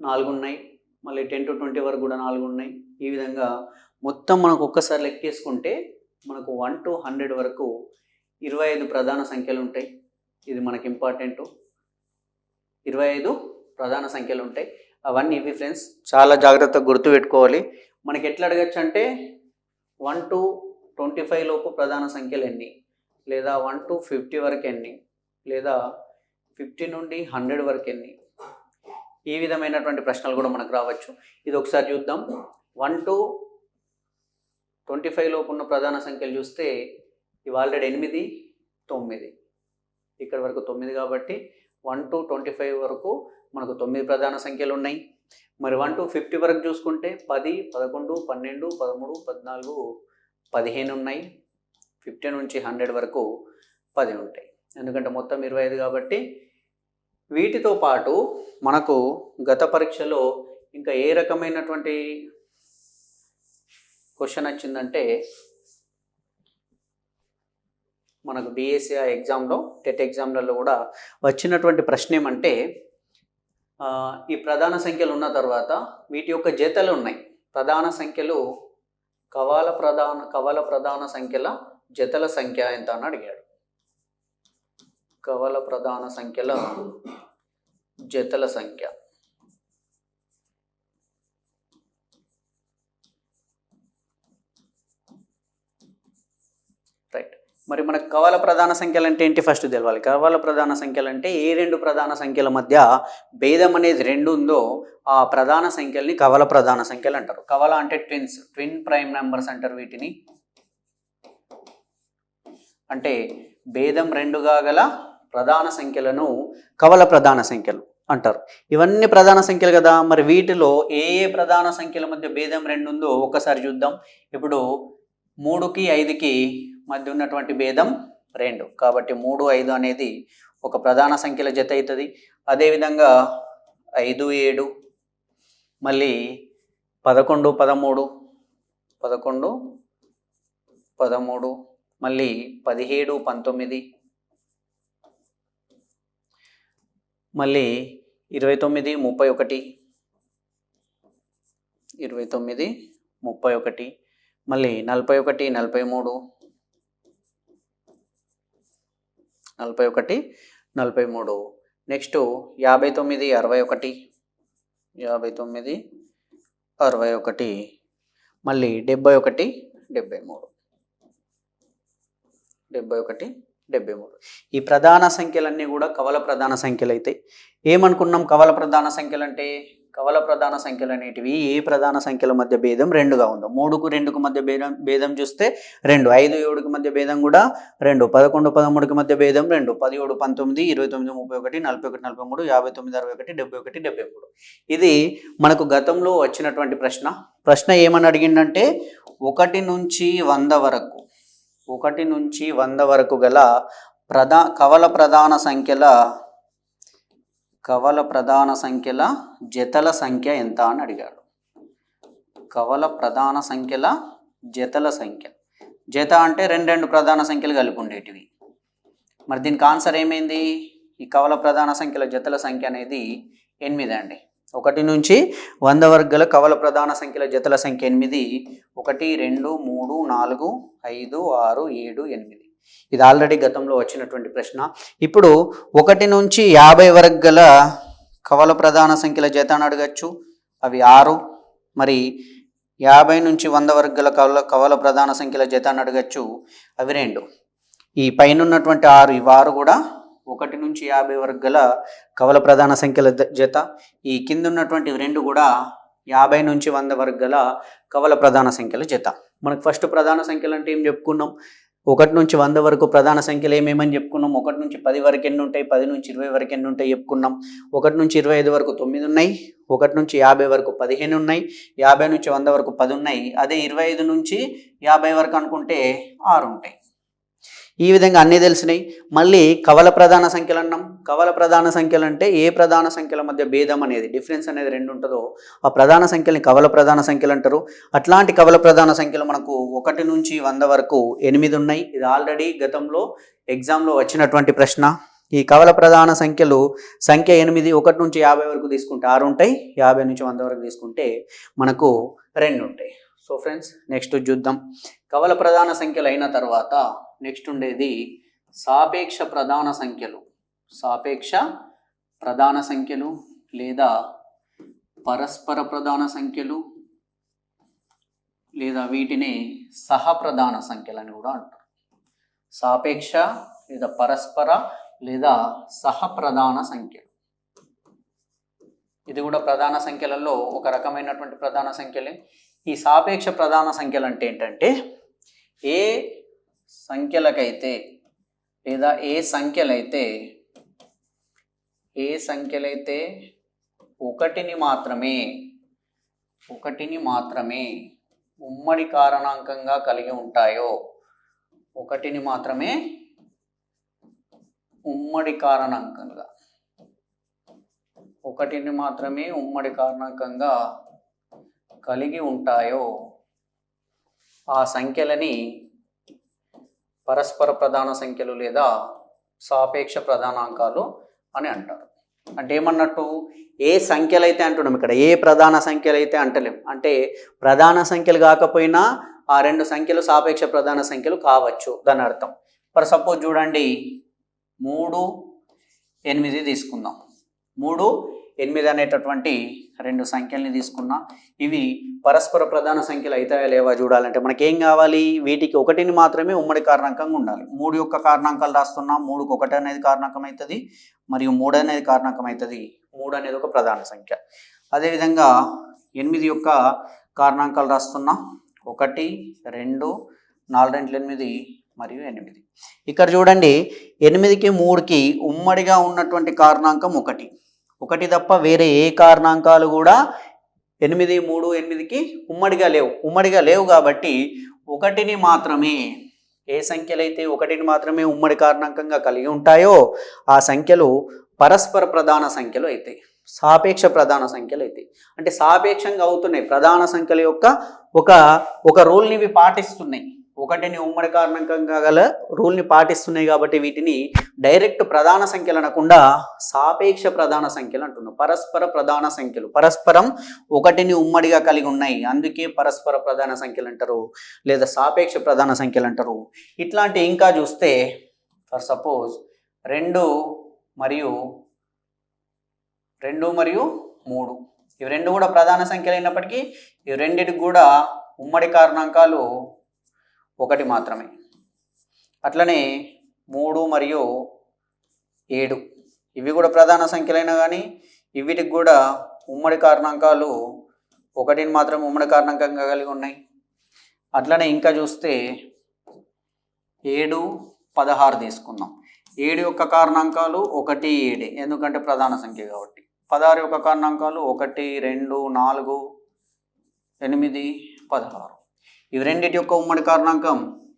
4 ఉన్నాయి. మళ్ళీ 10 to 20 వరకు కూడా 4 ఉన్నాయి. ఈ విధంగా మొత్తం మనకు ఒక్కసారి లెక్కేసుకుంటే మనకు 1 to 100 వరకు 25 ప్రధాన సంఖ్యలు ఉంటాయి. ఇది మనకి ఇంపార్టెంట్. 25 ప్రధాన సంఖ్యలు ఉంటాయి. అవన్నీ ఇవి ఫ్రెండ్స్, చాలా జాగ్రత్తగా గుర్తుపెట్టుకోవాలి. మనకి ఎట్లా అడగచ్చు అంటే 1 to 25 లోపు ప్రధాన సంఖ్యలు ఎన్ని, లేదా 1 to 50 వరకు ఎన్ని, లేదా 50 నుండి 100 వరకు ఎన్ని, ఈ విధమైనటువంటి ప్రశ్నలు కూడా మనకు రావచ్చు. ఇది ఒకసారి చూద్దాం. 1 to 25 లోపు ఉన్న ప్రధాన సంఖ్యలు చూస్తే ఇవి ఆల్రెడీ 8, 9, ఇక్కడ వరకు 9 కాబట్టి 1 to 25 వరకు మనకు 9 ప్రధాన సంఖ్యలు ఉన్నాయి. మరి 1 to 50 వరకు చూసుకుంటే 10, 11, 12, 13, 14, 15 ఉన్నాయి. 50 నుంచి 100 వరకు 10 ఉంటాయి. ఎందుకంటే మొత్తం 25 కాబట్టి. వీటితో పాటు మనకు గత పరీక్షలో ఇంకా ఏ రకమైనటువంటి క్వశ్చన్ వచ్చిందంటే, మనకు డిఎస్సి ఎగ్జామ్లో, టెట్ ఎగ్జామ్లలో కూడా వచ్చినటువంటి ప్రశ్న ఏమంటే, ఈ ప్రధాన సంఖ్యలు ఉన్న తర్వాత వీటి యొక్క జతలు ఉన్నాయి. ప్రధాన సంఖ్యలు కవల ప్రధాన సంఖ్యల జతల సంఖ్య ఎంత అని అడిగాడు. కవల ప్రధాన సంఖ్యల జతల సంఖ్య. రైట్. మరి మనకు కవల ప్రధాన సంఖ్యలు అంటే ఏంటి ఫస్ట్ తెలవాలి. కవల ప్రధాన సంఖ్యలు అంటే ఏ 2 ప్రధాన సంఖ్యల మధ్య భేదం అనేది 2 ఉందో ఆ ప్రధాన సంఖ్యల్ని కవల ప్రధాన సంఖ్యలు అంటారు. కవల అంటే ట్విన్ ప్రైమ్ నెంబర్స్ అంటారు వీటిని. అంటే భేదం 2గా గల ప్రధాన సంఖ్యలను కవల ప్రధాన సంఖ్యలు అంటారు. ఇవన్నీ ప్రధాన సంఖ్యలు కదా. మరి వీటిలో ఏ ప్రధాన సంఖ్యల మధ్య భేదం 2 ఉందో ఒకసారి చూద్దాం. ఇప్పుడు 3కి 5కి మధ్య ఉన్నటువంటి భేదం 2 కాబట్టి 3, 5 అనేది ఒక ప్రధాన సంఖ్యల జత అవుతుంది. అదేవిధంగా 5, 7, మళ్ళీ 11, 13, మళ్ళీ 17, 19, మళ్ళీ 29, 31, మళ్ళీ 41, 43, నెక్స్ట్ 59, 61, మళ్ళీ 71, 73. ఈ ప్రధాన సంఖ్యలన్నీ కూడా కవల ప్రధాన సంఖ్యలు అవుతాయి. ఏమనుకున్నాం కవల ప్రధాన సంఖ్యలు అంటే? కవల ప్రధాన సంఖ్యలు అనేటివి ఏ ప్రధాన సంఖ్యల మధ్య భేదం 2గా ఉందో. 3కు 2కు మధ్య భేదం చూస్తే 2, 5, 7కి మధ్య భేదం కూడా 2, 11, 13కి మధ్య భేదం 2, 17, 19, 29, 31, 41, 43, 59, 61, 71, 73. ఇది మనకు గతంలో వచ్చినటువంటి ప్రశ్న ఏమని అడిగిందంటే 1 నుంచి 100 వరకు గల కవల ప్రధాన సంఖ్యల జతల సంఖ్య ఎంత అని అడిగాడు. కవల ప్రధాన సంఖ్యల జతల సంఖ్య. జత అంటే 2 ప్రధాన సంఖ్యలు కలిపి ఉండేటివి. మరి దీనికి ఆన్సర్ ఏమైంది? ఈ కవల ప్రధాన సంఖ్యల జతల సంఖ్య అనేది 8 అండి. 1 నుంచి 100 వరకు గల కవల ప్రధాన సంఖ్యల జతల సంఖ్య 8. 1 2 3 4 5 6 7 8. ఇది ఆల్రెడీ గతంలో వచ్చినటువంటి ప్రశ్న. ఇప్పుడు 1 నుంచి 50 వరకు గల కవల ప్రధాన సంఖ్యల జత అని అడగచ్చు, అవి 6. మరి 50 నుంచి 100 వరకు గల కవల ప్రధాన సంఖ్యల జత అని అడగచ్చు, అవి 2. ఈ పైన ఉన్నటువంటి 6, ఇవి 6 కూడా 1 నుంచి 50 వరకు గల కవల ప్రధాన సంఖ్యల జత. ఈ కింద ఉన్నటువంటి 2 కూడా 50 నుంచి 100 వరకు గల కవల ప్రధాన సంఖ్యల జత. మనకు ఫస్ట్ ప్రధాన సంఖ్యలు అంటే ఏం చెప్పుకున్నాం? 1 నుంచి 100 వరకు ప్రధాన సంఖ్యలు ఏమేమని చెప్పుకున్నాం? 1 నుంచి 10 వరకు ఎన్ని ఉంటాయి, 10 నుంచి 20 వరకు ఎన్ని ఉంటాయి చెప్పుకున్నాం. 1 నుంచి 25 వరకు 9 ఉన్నాయి, 1 నుంచి 50 వరకు 15 ఉన్నాయి, 50 నుంచి 100 వరకు 10 ఉన్నాయి. అదే 25 నుంచి 50 వరకు అనుకుంటే 6 ఉంటాయి. ఈ విధంగా అన్నీ తెలిసినాయి. మళ్ళీ కవల ప్రధాన సంఖ్యలు అన్నాం. కవల ప్రధాన సంఖ్యలు అంటే ఏ ప్రధాన సంఖ్యల మధ్య భేదం అనేది, డిఫరెన్స్ అనేది 2 ఉంటుందో ఆ ప్రధాన సంఖ్యల్ని కవల ప్రధాన సంఖ్యలు అంటారు. అట్లాంటి కవల ప్రధాన సంఖ్యలు మనకు 1 నుంచి 100 వరకు 8 ఉన్నాయి. ఇది ఆల్రెడీ గతంలో ఎగ్జామ్లో వచ్చినటువంటి ప్రశ్న. ఈ కవల ప్రధాన సంఖ్యలు సంఖ్య 8, 1 నుంచి 50 వరకు తీసుకుంటే 6 ఉంటాయి, 50 నుంచి 100 వరకు తీసుకుంటే మనకు 2 ఉంటాయి. సో ఫ్రెండ్స్, నెక్స్ట్ చూద్దాం. కవల ప్రధాన సంఖ్యలు అయిన తర్వాత నెక్స్ట్ ఉండేది సాపేక్ష ప్రధాన సంఖ్యలు. సాపేక్ష ప్రధాన సంఖ్యలు లేదా పరస్పర ప్రధాన సంఖ్యలు లేదా వీటిని సహప్రధాన సంఖ్యలు అని కూడా అంటారు. సాపేక్ష లేదా పరస్పర లేదా సహప్రధాన సంఖ్యలు. ఇది కూడా ప్రధాన సంఖ్యలలో ఒక రకమైనటువంటి ప్రధాన సంఖ్యలే. ఈ సాపేక్ష ప్రధాన సంఖ్యలు అంటే ఏంటంటే ఏ సంఖ్యలకైతే లేదా ఏ సంఖ్యలైతే ఒకటిని మాత్రమే ఉమ్మడి కారణాంకంగా కలిగి ఉంటాయో, ఒకటిని మాత్రమే ఉమ్మడి కారణాంకంగా కలిగి ఉంటాయో ఆ సంఖ్యలని పరస్పర ప్రధాన సంఖ్యలు లేదా సాపేక్ష ప్రధానాంకాలు అని అంటారు. అంటే ఏమన్నట్టు, ఏ సంఖ్యలు అయితే అంటున్నాం, ఇక్కడ ఏ ప్రధాన సంఖ్యలు అయితే అంటలేం. అంటే ప్రధాన సంఖ్యలు కాకపోయినా ఆ 2 సంఖ్యలు సాపేక్ష ప్రధాన సంఖ్యలు కావచ్చు, దాని అర్థం. ఫర్ సపోజ్ చూడండి, 3, 8 తీసుకుందాం. 3, 8 అనేటటువంటి 2 సంఖ్యల్ని తీసుకున్నా. ఇవి పరస్పర ప్రధాన సంఖ్యలు అవుతాయా లేవా చూడాలంటే మనకేం కావాలి? వీటికి 1ని మాత్రమే ఉమ్మడి కారణాంకంగా ఉండాలి. 3 యొక్క కారణాంకాలు రాస్తున్నాం. 3కు 1 అనేది కారణాంకం అవుతుంది, మరియు 3 అనేది కారణాంకం అవుతుంది. 3 అనేది ఒక ప్రధాన సంఖ్య. అదేవిధంగా 8 యొక్క కారణాంకాలు రాస్తున్నాం. 1, 2, 4 2 8 మరియు 8. ఇక్కడ చూడండి, 8కి 3కి ఉమ్మడిగా ఉన్నటువంటి కారణాంకం 1. 1 తప్ప వేరే ఏ కారణాంకాలు కూడా 8, 3, 8కి ఉమ్మడిగా లేవు కాబట్టి 1ని మాత్రమే, ఏ సంఖ్యలైతే 1ని మాత్రమే ఉమ్మడి కారణాంకంగా కలిగి ఉంటాయో ఆ సంఖ్యలు పరస్పర ప్రధాన సంఖ్యలు అవుతాయి, సాపేక్ష ప్రధాన సంఖ్యలు అవుతాయి. అంటే సాపేక్షంగా అవుతున్నాయి. ప్రధాన సంఖ్యల యొక్క ఒక రూల్ని ఇవి పాటిస్తున్నాయి. 1ని ఉమ్మడి కారణాంకంగా గల రూల్ని పాటిస్తున్నాయి కాబట్టి వీటిని డైరెక్ట్ ప్రధాన సంఖ్యలు అనకుండా సాపేక్ష ప్రధాన సంఖ్యలు అంటున్నాం. పరస్పర ప్రధాన సంఖ్యలు, పరస్పరం 1ని ఉమ్మడిగా కలిగి ఉన్నాయి, అందుకే పరస్పర ప్రధాన సంఖ్యలు అంటారు లేదా సాపేక్ష ప్రధాన సంఖ్యలు అంటారు. ఇట్లాంటి ఇంకా చూస్తే ఫర్ సపోజ్ 2 మరియు 3, ఇవి 2 కూడా ప్రధాన సంఖ్యలు అయినప్పటికీ ఇవి రెండింటికి కూడా ఉమ్మడి కారణాంకాలు 1 మాత్రమే. అట్లనే 3 మరియు 7, ఇవి కూడా ప్రధాన సంఖ్యలైనా కానీ వీటికి కూడా ఉమ్మడి కారణాంకాలు 1ని మాత్రమే ఉమ్మడి కారణాంకంగా కలిగి ఉన్నాయి. అట్లనే ఇంకా చూస్తే 7, 16 తీసుకుందాం. 7 యొక్క కారణాంకాలు 1, 7, ఎందుకంటే ప్రధాన సంఖ్య కాబట్టి. 16 యొక్క కారణాంకాలు 1, 2, 4, 8, 16. ఇవి రెండింటి యొక్క ఉమ్మడి కారణాంకం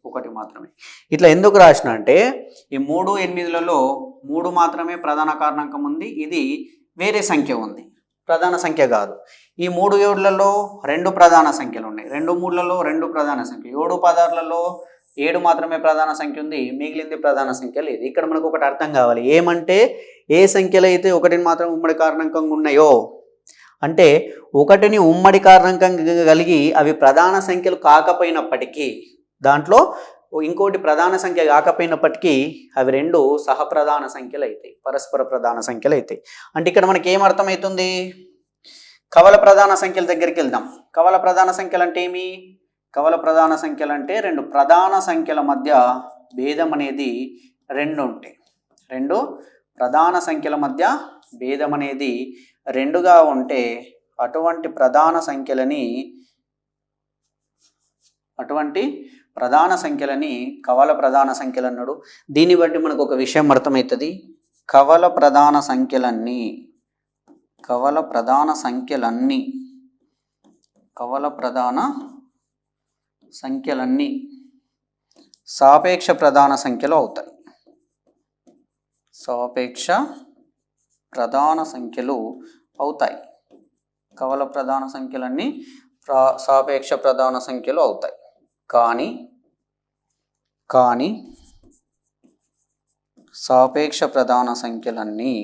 1 మాత్రమే. ఇట్లా ఎందుకు రాసిన అంటే ఈ 3, 8లలో 3 మాత్రమే ప్రధాన కారణాంకం ఉంది, ఇది వేరే సంఖ్య ఉంది, ప్రధాన సంఖ్య కాదు. ఈ 3, 7లలో 2 ప్రధాన సంఖ్యలు ఉన్నాయి, 2, 3లలో 2 ప్రధాన సంఖ్య, 7, 16లలో 7 మాత్రమే ప్రధాన సంఖ్య ఉంది, మిగిలింది ప్రధాన సంఖ్య లేదు. ఇక్కడ మనకు ఒకటి అర్థం కావాలి, ఏమంటే ఏ సంఖ్యలు అయితే 1ని మాత్రం ఉమ్మడి కారణాంకంగా ఉన్నాయో, అంటే 1ని ఉమ్మడి కారణాంకంగా కలిగి అవి ప్రధాన సంఖ్యలు కాకపోయినప్పటికీ, దాంట్లో ఇంకోటి ప్రధాన సంఖ్య కాకపోయినప్పటికీ అవి రెండు సహప్రధాన సంఖ్యలు అవుతాయి, పరస్పర ప్రధాన సంఖ్యలు అవుతాయి. అంటే ఇక్కడ మనకి ఏం అర్థమవుతుంది, కవల ప్రధాన సంఖ్యల దగ్గరికి వెళ్దాం. కవల ప్రధాన సంఖ్యలు అంటే ఏమి? కవల ప్రధాన సంఖ్యలు అంటే రెండు ప్రధాన సంఖ్యల మధ్య భేదం అనేది రెండు ఉంటాయి. రెండు ప్రధాన సంఖ్యల మధ్య భేదం అనేది రెండుగా ఉంటే అటువంటి ప్రధాన సంఖ్యలని కవల ప్రధాన సంఖ్యలు అన్నాడు. దీన్ని బట్టి మనకు ఒక విషయం అర్థమవుతుంది, కవల ప్రధాన సంఖ్యలన్నీ సాపేక్ష ప్రధాన సంఖ్యలు అవుతాయి. సాపేక్ష ప్రధాన సంఖ్యలు అవుతాయి. కవల ప్రధాన సంఖ్యలన్నీ సాపేక్ష ప్రధాన సంఖ్యలు అవుతాయి. కానీ సాపేక్ష ప్రధాన సంఖ్యలన్నీ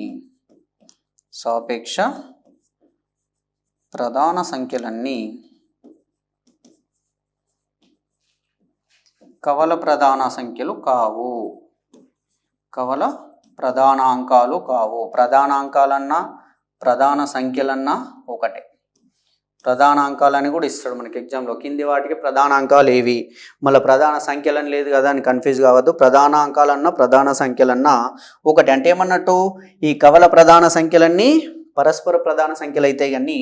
కవల ప్రధాన సంఖ్యలు కావు, కవల ప్రధానాంకాలు కావు. ప్రధానాంకాలన్నా ప్రధాన సంఖ్యలన్నా ఒకటే. ప్రధానాంకాలని కూడా ఇస్తాడు మనకి ఎగ్జామ్లో, కింది వాటికి ప్రధానాంకాలు ఏవి, మళ్ళీ ప్రధాన సంఖ్యలని లేదు కదా అని కన్ఫ్యూజ్ కావద్దు. ప్రధానాంకాలన్నా ప్రధాన సంఖ్యలన్నా ఒకటి. అంటే ఏమన్నట్టు, ఈ కవల ప్రధాన సంఖ్యలన్నీ పరస్పర ప్రధాన సంఖ్యలు అయితే కానీ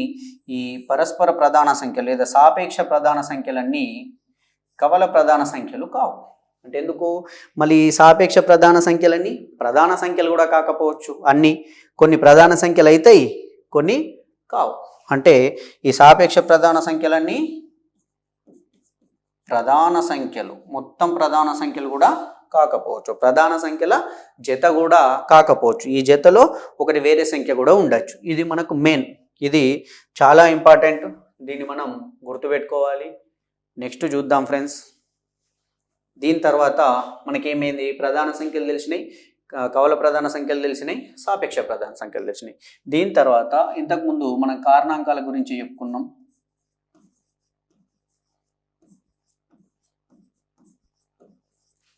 ఈ పరస్పర ప్రధాన సంఖ్యలు లేదా సాపేక్ష ప్రధాన సంఖ్యలన్నీ కవల ప్రధాన సంఖ్యలు కావు. అంటే ఎందుకు, మళ్ళీ సాపేక్ష ప్రధాన సంఖ్యలన్నీ ప్రధాన సంఖ్యలు కూడా కాకపోవచ్చు. కొన్ని ప్రధాన సంఖ్యలు అవుతాయి, కొన్ని కావు. అంటే ఈ సాపేక్ష ప్రధాన సంఖ్యలన్నీ ప్రధాన సంఖ్యలు, మొత్తం ప్రధాన సంఖ్యలు కూడా కాకపోవచ్చు. ప్రధాన సంఖ్యల జత కూడా కాకపోవచ్చు. ఈ జతలో ఒకటి వేరే సంఖ్య కూడా ఉండొచ్చు. ఇది మనకు మెయిన్, ఇది చాలా ఇంపార్టెంట్, దీన్ని మనం గుర్తుపెట్టుకోవాలి. నెక్స్ట్ చూద్దాం ఫ్రెండ్స్. దీని తర్వాత మనకేమైంది, ప్రధాన సంఖ్యలు తెలిసినాయి, కవల ప్రధాన సంఖ్యలు తెలిసినాయి, సాపేక్ష ప్రధాన సంఖ్యలు తెలిసినాయి. దీని తర్వాత ఇంతకుముందు మనం కారణాంకాల గురించి చెప్పుకున్నాం.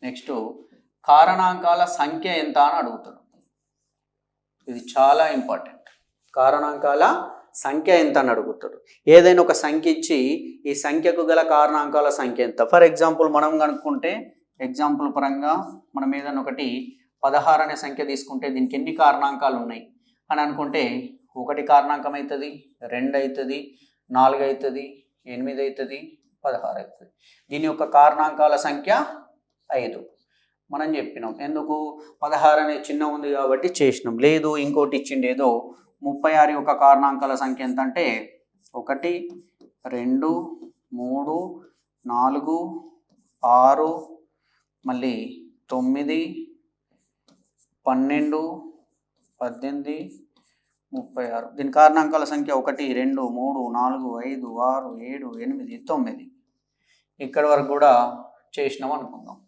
నెక్స్ట్ కారణాంకాల సంఖ్య ఎంత అని అడుగుతాడు. ఇది చాలా ఇంపార్టెంట్. కారణాంకాల సంఖ్య ఎంత అని అడుగుతాడు. ఏదైనా ఒక సంఖ్య ఇచ్చి ఈ సంఖ్యకు గల కారణాంకాల సంఖ్య ఎంత. ఫర్ ఎగ్జాంపుల్ మనం కనుక్కుంటే, ఎగ్జాంపుల్ పరంగా మనం ఏదైనా ఒకటి 16 అనే సంఖ్య తీసుకుంటే దీనికి ఎన్ని కారణాంకాలు ఉన్నాయి అని అనుకుంటే, 1 కారణాంకం అవుతుంది, 2 అవుతుంది, 4 అవుతుంది, 8 అవుతుంది, 16 అవుతుంది. దీని యొక్క కారణాంకాల సంఖ్య 5 మనం చెప్పినాం. ఎందుకు, 16 అనే చిన్న ఉంది కాబట్టి చేసినాం. లేదు ఇంకోటి ఇచ్చిండి ఏదో 36 యొక్క కారణాంకాల సంఖ్య ఎంత అంటే 1, 2, 3, 4, 6, మళ్ళీ 9, 12, 18, 36. దీని కారణాంకాల సంఖ్య 1, 2, 3, 4, 5, 6, 7, 8, 9. ఇక్కడి వరకు కూడా చేసినాం అనుకుందాం.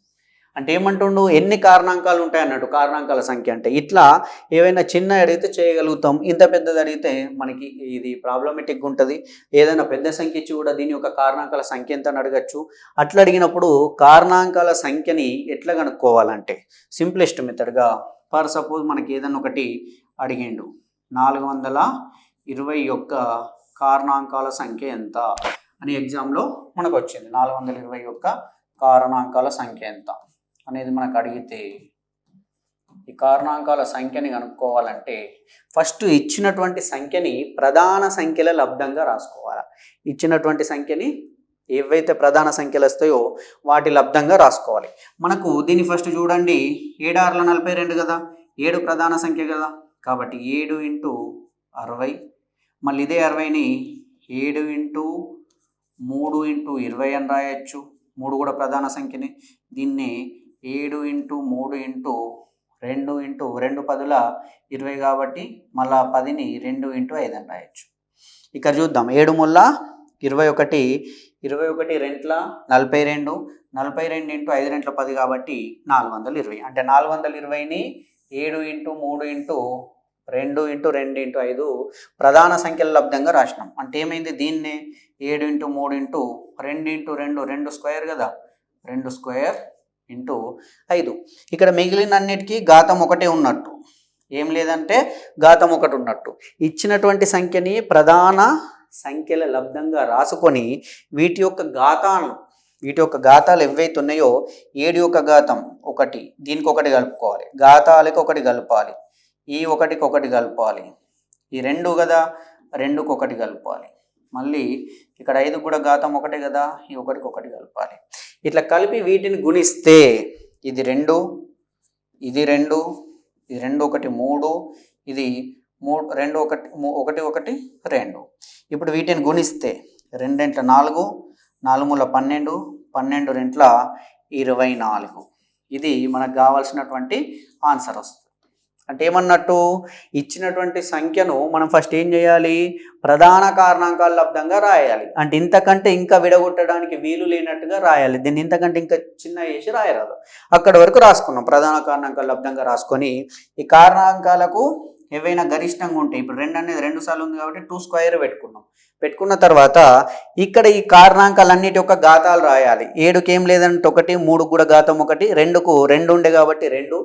అంటే ఏమంటుండు, ఎన్ని కారణాంకాలు ఉంటాయి అన్నట్టు. కారణాంకాల సంఖ్య అంటే ఇట్లా ఏవైనా చిన్న అడిగితే చేయగలుగుతాం, ఇంత పెద్దది అడిగితే మనకి ఇది ప్రాబ్లమేటిక్గా ఉంటుంది. ఏదైనా పెద్ద సంఖ్య ఇచ్చి కూడా దీని యొక్క కారణాంకాల సంఖ్య ఎంత అని అడగచ్చు. అట్లా అడిగినప్పుడు కారణాంకాల సంఖ్యని ఎట్లా కనుక్కోవాలంటే సింప్లెస్ట్ మెథడ్గా, ఫర్ సపోజ్ మనకి ఏదైనా ఒకటి అడిగిండు, 420 యొక్క కారణాంకాల సంఖ్య ఎంత అని ఎగ్జామ్లో మనకు వచ్చింది. 420 యొక్క కారణాంకాల సంఖ్య ఎంత అనేది మనకు అడిగితే, ఈ కారణాంకాల సంఖ్యని కనుక్కోవాలంటే ఫస్ట్ ఇచ్చినటువంటి సంఖ్యని ప్రధాన సంఖ్యల లబ్ధంగా రాసుకోవాలి. ఇచ్చినటువంటి సంఖ్యని ఏవైతే ప్రధాన సంఖ్యలు వస్తాయో వాటి లబ్ధంగా రాసుకోవాలి. మనకు దీన్ని ఫస్ట్ చూడండి, 7 6 42 కదా, 7 ప్రధాన సంఖ్య కదా, కాబట్టి 7 × 60. మళ్ళీ ఇదే 60ని 7 × 3 × 20 అని రాయొచ్చు. 3 కూడా ప్రధాన సంఖ్యని. దీన్ని 7 × 3 × 2 × 2 10ల 20 కాబట్టి మళ్ళా 10ని 2 × 5 అని రాయొచ్చు. ఇక్కడ చూద్దాం, 7 ముళ్ళ 21, 21 2 42, 42 ఇంటూ 5 రెంట్ల 10 కాబట్టి 420. అంటే 420ని 7 ఇంటూ 3 ఇంటూ 2 ఇంటూ 2 ఇంటూ 5 ప్రధాన సంఖ్యల లబ్ధంగా రాసినాం. అంటే ఏమైంది, దీన్నే 7 ఇంటూ 3 ఇంటూ 2 ఇంటూ 2 స్క్వేర్ కదా, 2 స్క్వేర్ ఇంటూ 5. ఇక్కడ మిగిలిన అన్నిటికీ ఘాతం ఒకటే ఉన్నట్టు, ఏం లేదంటే ఘాతం ఒకటి ఉన్నట్టు. ఇచ్చినటువంటి సంఖ్యని ప్రధాన సంఖ్యల లబ్ధంగా రాసుకొని వీటి యొక్క ఘాతాలు ఏవైతే ఉన్నాయో 7 యొక్క ఘాతం 1, దీనికి ఒకటి కలుపుకోవాలి, ఘాతాలకి ఒకటి కలపాలి, ఈ 1కి ఒకటి కలపాలి, ఈ 2 కదా 2కి ఒకటి కలపాలి, మళ్ళీ ఇక్కడ 5 కూడా ఘాతం ఒకటే కదా, ఈ 1కి ఒకటి కలపాలి. ఇట్లా కలిపి వీటిని గుణిస్తే ఇది 2, ఇది 2, ఇది 2 1 3, ఇది 3 2 1 1 1 2. ఇప్పుడు వీటిని గుణిస్తే 2 రెంట్ల 4, 4 మూల 12, 12 రెంట్ల 24. ఇది మనకు కావాల్సినటువంటి ఆన్సర్ వస్తుంది. అంటే ఏమన్నట్టు, ఇచ్చినటువంటి సంఖ్యను మనం ఫస్ట్ ఏం చేయాలి, ప్రధాన కారణాంకాల లబ్ధంగా రాయాలి. అంటే ఇంతకంటే ఇంకా విడగొట్టడానికి వీలు లేనట్టుగా రాయాలి. దీన్ని ఇంతకంటే ఇంకా చిన్న చేసి రాయరాదు. అక్కడి వరకు రాసుకున్నాం, ప్రధాన కారణాంకాల లబ్ధంగా రాసుకొని ఈ కారణాంకాలకు ఏవైనా గరిష్టంగా ఉంటాయి. ఇప్పుడు 2 అనేది 2 సార్లు ఉంది కాబట్టి 2 స్క్వేర్ పెట్టుకున్న తర్వాత ఇక్కడ ఈ కారణాంకాలన్నిటి యొక్క ఘాతాలు రాయాలి. 7కి ఏం లేదంటే 1, 3 కూడా ఘాతం 1, 2కు 2 ఉండే కాబట్టి 2.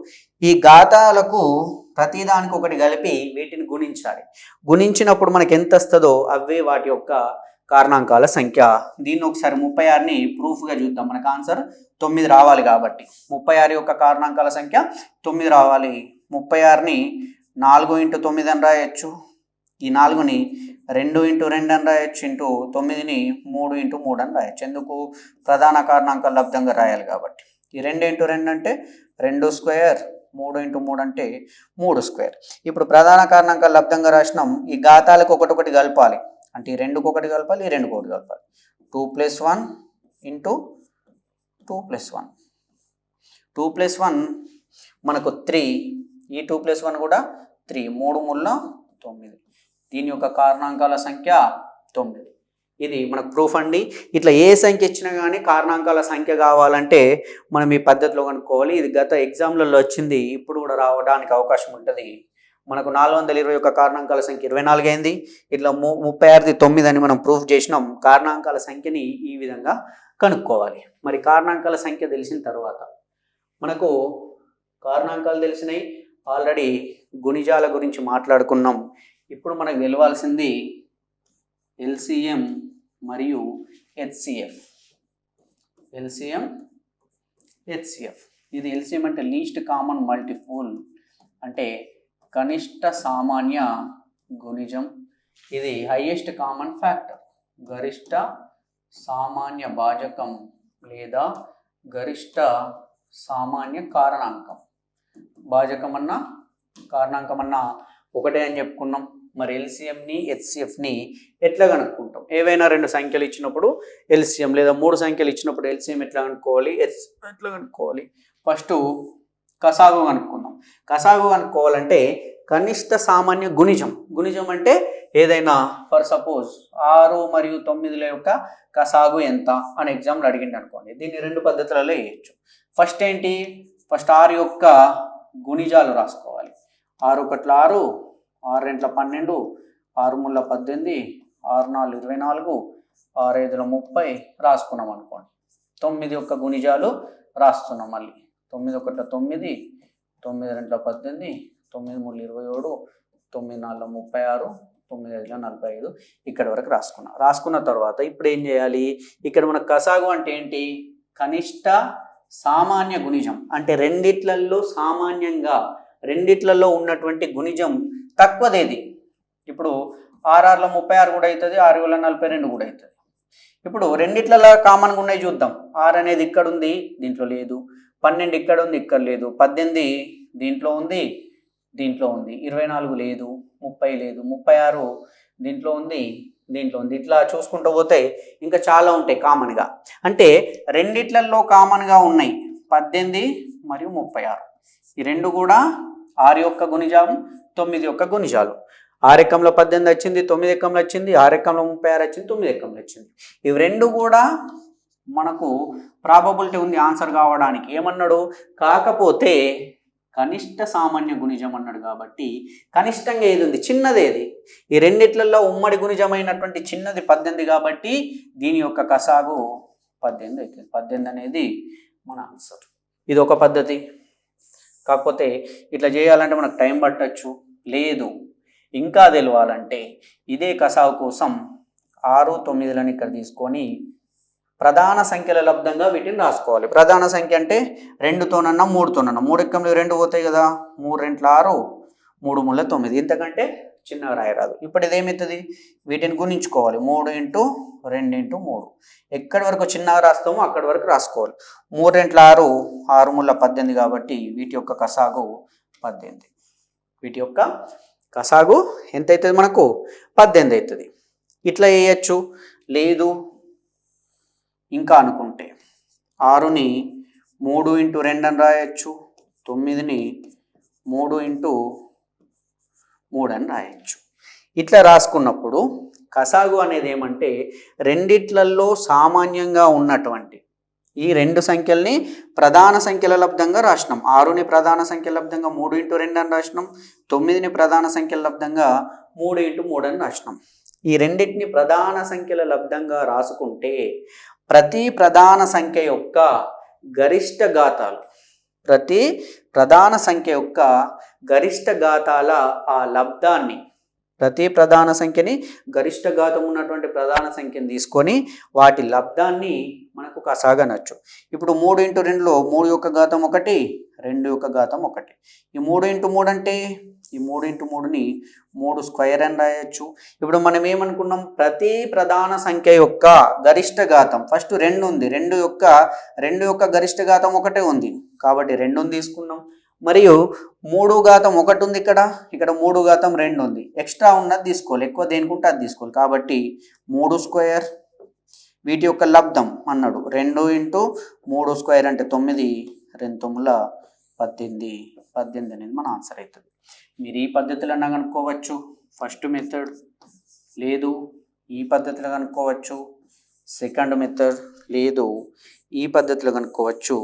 ఈ ఘాతాలకు ప్రతిదానికి ఒకటి కలిపి వీటిని గుణించాలి. గుణించినప్పుడు మనకి ఎంత వస్తుందో అవే వాటి యొక్క కారణాంకాల సంఖ్య. దీన్ని ఒకసారి 36ని ప్రూఫ్గా చూద్దాం. మనకు ఆన్సర్ 9 రావాలి కాబట్టి 36 యొక్క కారణాంకాల సంఖ్య 9 రావాలి. 36ని 4 ఇంటూ 9 అని రాయొచ్చు, ఈ 4ని 2 ఇంటూ 2 అని రాయొచ్చు, ఇంటూ 9ని 3 ఇంటూ 3 అని రాయొచ్చు. ఎందుకు, ప్రధాన కారణాంకాల లబ్ధంగా రాయాలి కాబట్టి. ఈ 2 ఇంటూ 2 అంటే 2 స్క్వేర్, 3 ఇంటూ 3 అంటే 3 స్క్వేర్. ఇప్పుడు ప్రధాన కారణాంకాల లబ్ధంగా రాసినాం. ఈ ఘాతాలకు ఒకటి కలపాలి, అంటే ఈ 2కి ఒకటి కలపాలి, ఈ 2కి ఒకటి కలపాలి. 2 + 1 ఇంటూ 2 + 1, 2 + 1 మనకు 3, ఈ 2 + 1 కూడా 3, 3 ముళ్ళ 9. దీని యొక్క కారణాంకాల సంఖ్య 9. ఇది మనకు ప్రూఫ్ అండి. ఇట్లా ఏ సంఖ్య ఇచ్చినా కానీ కారణాంకాల సంఖ్య కావాలంటే మనం ఈ పద్ధతిలో కనుక్కోవాలి. ఇది గత ఎగ్జామ్లలో వచ్చింది, ఇప్పుడు కూడా రావడానికి అవకాశం ఉంటుంది. మనకు 420 యొక్క కారణాంకాల సంఖ్య 24 అయింది. ఇట్లా 36ది 9 అని మనం ప్రూఫ్ చేసినాం. కారణాంకాల సంఖ్యని ఈ విధంగా కనుక్కోవాలి. మరి కారణాంకాల సంఖ్య తెలిసిన తర్వాత మనకు కారణాంకాలు తెలిసినాయి, ఆల్రెడీ గుణిజాల గురించి మాట్లాడుకున్నాం. ఇప్పుడు మనకు తెలవాల్సింది ఎల్సిఎం మరియు హెచ్సిఎఫ్. ఇది ఎల్సిఎం అంటే లీస్ట్ కామన్ మల్టిపుల్, అంటే కనిష్ట సామాన్య గుణిజం. ఇది హైయెస్ట్ కామన్ ఫ్యాక్టర్, గరిష్ట సామాన్య భాజకం లేదా గరిష్ట సామాన్య కారణాంకం. భాజకం అన్నా కారణాంకం అన్నా ఒకటే అని చెప్పుకున్నాం. మరి ఎల్సిఎంని హెచ్సిఎఫ్ని ఎట్లా కనుక్కుంటాం? ఏవైనా 2 సంఖ్యలు ఇచ్చినప్పుడు ఎల్సిఎం లేదా 3 సంఖ్యలు ఇచ్చినప్పుడు ఎల్సిఎం ఎట్లా కనుక్కోవాలి, ఎట్లా కనుక్కోవాలి? ఫస్ట్ కసాగు కనుక్కుందాం. కసాగు కనుక్కోవాలంటే కనిష్ట సామాన్య గుణిజం అంటే ఏదైనా, ఫర్ సపోజ్ 6 మరియు 9ల యొక్క కసాగు ఎంత అని ఎగ్జామ్లో అడిగింది అనుకోండి. దీన్ని 2 పద్ధతులలో వేయచ్చు. ఫస్ట్ ఏంటి, ఫస్ట్ 6 యొక్క గుణిజాలు రాసుకోవాలి. 6 1 6, 6 రెంట్ల 12, 6 ముళ్ళ 18, 6 4 24, 6 5 30 రాసుకున్నాం అనుకోండి. 9 యొక్క గుణిజాలు రాస్తున్నాం. మళ్ళీ 9 1 9, 9 రెంట్ల 18, 9 3 27, 9 4 36, 9 5 45 ఇక్కడ వరకు రాసుకున్న తర్వాత ఇప్పుడు ఏం చేయాలి? ఇక్కడ మన కసాగు అంటే ఏంటి? కనిష్ట సామాన్య గుణిజం. అంటే రెండిట్లలో సామాన్యంగా రెండిట్లలో ఉన్నటువంటి గుణిజం తక్కువదేది. ఇప్పుడు 6 6 36 కూడా అవుతుంది, 6 7 42 కూడా అవుతుంది. ఇప్పుడు రెండిట్లలో కామన్గా ఉన్నాయి చూద్దాం. 6 అనేది ఇక్కడ ఉంది, దీంట్లో లేదు. 12 ఇక్కడ ఉంది, ఇక్కడ లేదు. 18 దీంట్లో ఉంది, దీంట్లో ఉంది. 24 లేదు, 30 లేదు, 36 దీంట్లో ఉంది, దీంట్లో ఉంది. ఇట్లా చూసుకుంటూ పోతే ఇంకా చాలా ఉంటాయి కామన్గా. అంటే రెండిట్లలో కామన్గా ఉన్నాయి 18 మరియు 36. ఈ 2 కూడా 6 యొక్క గుణిజాలు, 9 యొక్క గుణిజాలు. 6 ఎక్కంలో 18 వచ్చింది, 9 ఎక్కంలో వచ్చింది, 6 ఎక్కంలో 36 వచ్చింది, 9 ఎక్కంలో వచ్చింది. ఇవి 2 కూడా మనకు ప్రాబబిలిటీ ఉంది ఆన్సర్ కావడానికి. ఏమన్నాడు? కాకపోతే కనిష్ట సామాన్య గుణిజం అన్నాడు. కాబట్టి కనిష్టంగా ఏది ఉంది? చిన్నదేది? ఈ రెండిట్లలో ఉమ్మడి గుణిజమైనటువంటి చిన్నది 18 కాబట్టి దీని యొక్క కసాగు 18 అవుతుంది. 18 అనేది మన ఆన్సర్. ఇది ఒక పద్ధతి. కాకపోతే ఇట్లా చేయాలంటే మనకు టైం పట్టచ్చు. లేదు ఇంకా తెలియాలంటే ఇదే కసాగు కోసం 6, 9లను ఇక్కడ తీసుకొని ప్రధాన సంఖ్యల లబ్ధంగా వీటిని రాసుకోవాలి. ప్రధాన సంఖ్య అంటే 2తోనన్నా 3తోనన్నా, 3 ఎక్కం 2 పోతాయి కదా, 3 2 6, 3 3 9. ఇంతకంటే చిన్నగా రాయరాదు. ఇప్పుడు ఇదేమవుతుంది? వీటిని గుణించుకోవాలి. 3 × 2 × 3. ఎక్కడి వరకు చిన్నగా రాస్తామో అక్కడి వరకు రాసుకోవాలి. 3 2 6, 6 3 18 కాబట్టి వీటి యొక్క కసాగు 18. వీటి యొక్క కసాగు ఎంత అవుతుంది? మనకు 18 అవుతుంది. ఇట్లా వేయచ్చు. లేదు ఇంకా అనుకుంటే 6ని 3 × 2 అని రాయొచ్చు, 9ని 3 × 3 అని రాయొచ్చు. ఇట్లా రాసుకున్నప్పుడు కసాగు అనేది ఏమంటే రెండిట్లలో సామాన్యంగా ఉన్నటువంటి ఈ రెండు సంఖ్యల్ని ప్రధాన సంఖ్యల లబ్ధంగా రాసినాం. 6ని ప్రధాన సంఖ్యల లబ్ధంగా 3 × 2 అని రాసినాం, 9ని ప్రధాన సంఖ్యల లబ్ధంగా 3 × 3 అని రాసినాం. ఈ రెండింటిని ప్రధాన సంఖ్యల లబ్ధంగా రాసుకుంటే ప్రతి ప్రధాన సంఖ్య యొక్క గరిష్ట ఘాతాలు, ప్రతి ప్రధాన సంఖ్య యొక్క గరిష్ట ఘాతాల ఆ లబ్ధాన్ని, ప్రతి ప్రధాన సంఖ్యని గరిష్ట ఘాతం ఉన్నటువంటి ప్రధాన సంఖ్యని తీసుకొని వాటి లబ్ధాన్ని మనకు కసాగనొచ్చు. ఇప్పుడు 3 × 2లో 3 యొక్క ఘాతం 1, 2 యొక్క ఘాతం 1. ఈ 3 × 3 అంటే ఈ 3 × 3ని 3 స్క్వేర్ అని రాయొచ్చు. ఇప్పుడు మనం ఏమనుకున్నాం? ప్రతి ప్రధాన సంఖ్య యొక్క గరిష్ట ఘాతం ఫస్ట్ 2 ఉంది, 2 యొక్క గరిష్ట ఘాతం 1 ఉంది కాబట్టి 2ని తీసుకున్నాం. మరియు 3 ఘాతం 1 ఉంది, ఇక్కడ 3 ఘాతం 2 ఉంది. ఎక్స్ట్రా ఉన్నది తీసుకోవాలి, ఎక్కువ దేనికుంటే అది తీసుకోవాలి. కాబట్టి 3 స్క్వేర్ వీటి యొక్క లబ్ధం అన్నాడు. 2 × 3 స్క్వేర్ అంటే 9, 2 9 18, 18 అనేది మన ఆన్సర్ అవుతుంది. మీరు ఈ పద్ధతిలో కనుక్కోవచ్చు ఫస్ట్ మెథడ్, లేదు ఈ పద్ధతిలో కనుక్కోవచ్చు సెకండ్ మెథడ్, లేదు ఈ పద్ధతిలో కనుక్కోవచ్చు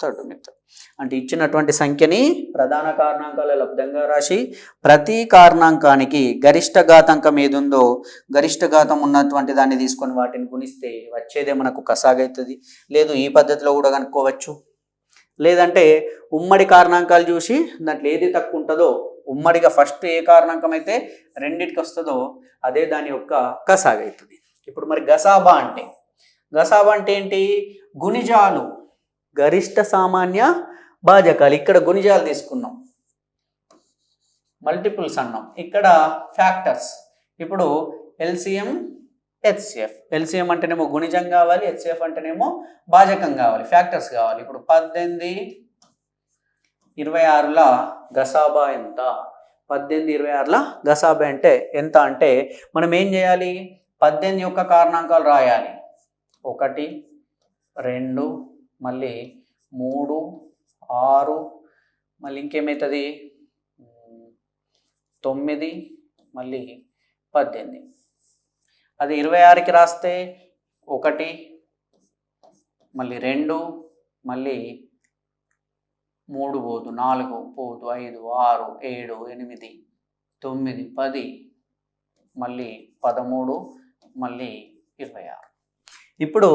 థర్డ్ మెథడ్. అంటే ఇచ్చినటువంటి సంఖ్యని ప్రధాన కారణాంకాల లబ్ధంగా రాసి ప్రతి కారణాంకానికి గరిష్ట ఘాతాంకం ఏది ఉందో గరిష్ట ఘాతం ఉన్నటువంటి దాన్ని తీసుకొని వాటిని గుణిస్తే వచ్చేదే మనకు కసాగవుతుంది. లేదు ఈ పద్ధతిలో కూడా కనుక్కోవచ్చు. లేదంటే ఉమ్మడి కారణాంకాలు చూసి దాంట్లో ఏది తక్కువ ఉంటుందో ఉమ్మడిగా ఫస్ట్ ఏ కారణాంకం అయితే రెండింటికి వస్తుందో అదే దాని యొక్క కసాగవుతుంది. ఇప్పుడు మరి గసాబా అంటే ఏంటి? గుణిజాలు, గరిష్ట సామాన్య భాజకాలు. ఇక్కడ గుణిజాలు తీసుకున్నాం, మల్టిపుల్స్ అన్నాం, ఇక్కడ ఫ్యాక్టర్స్. ఇప్పుడు ఎల్సిఎం హెచ్సిఎఫ్. ఎల్సిఎం అంటేనేమో గుణిజం కావాలి, హెచ్సిఎఫ్ అంటేనేమో భాజకం కావాలి, ఫ్యాక్టర్స్ కావాలి. ఇప్పుడు 18 26ల గసాబా ఎంత? 18 26ల గసాబా అంటే ఎంత అంటే మనం ఏం చేయాలి? 18 యొక్క కారణాంకాలు రాయాలి. 1 2 మళ్ళీ 3 6 మళ్ళీ ఇంకేమవుతుంది 9 మళ్ళీ 18. అది 26కి రాస్తే 1 మళ్ళీ 2 మళ్ళీ 3 పోదు, 4 పోదు, 5 6 7 8 9 10 మళ్ళీ 13 మళ్ళీ 26. ఇప్పుడు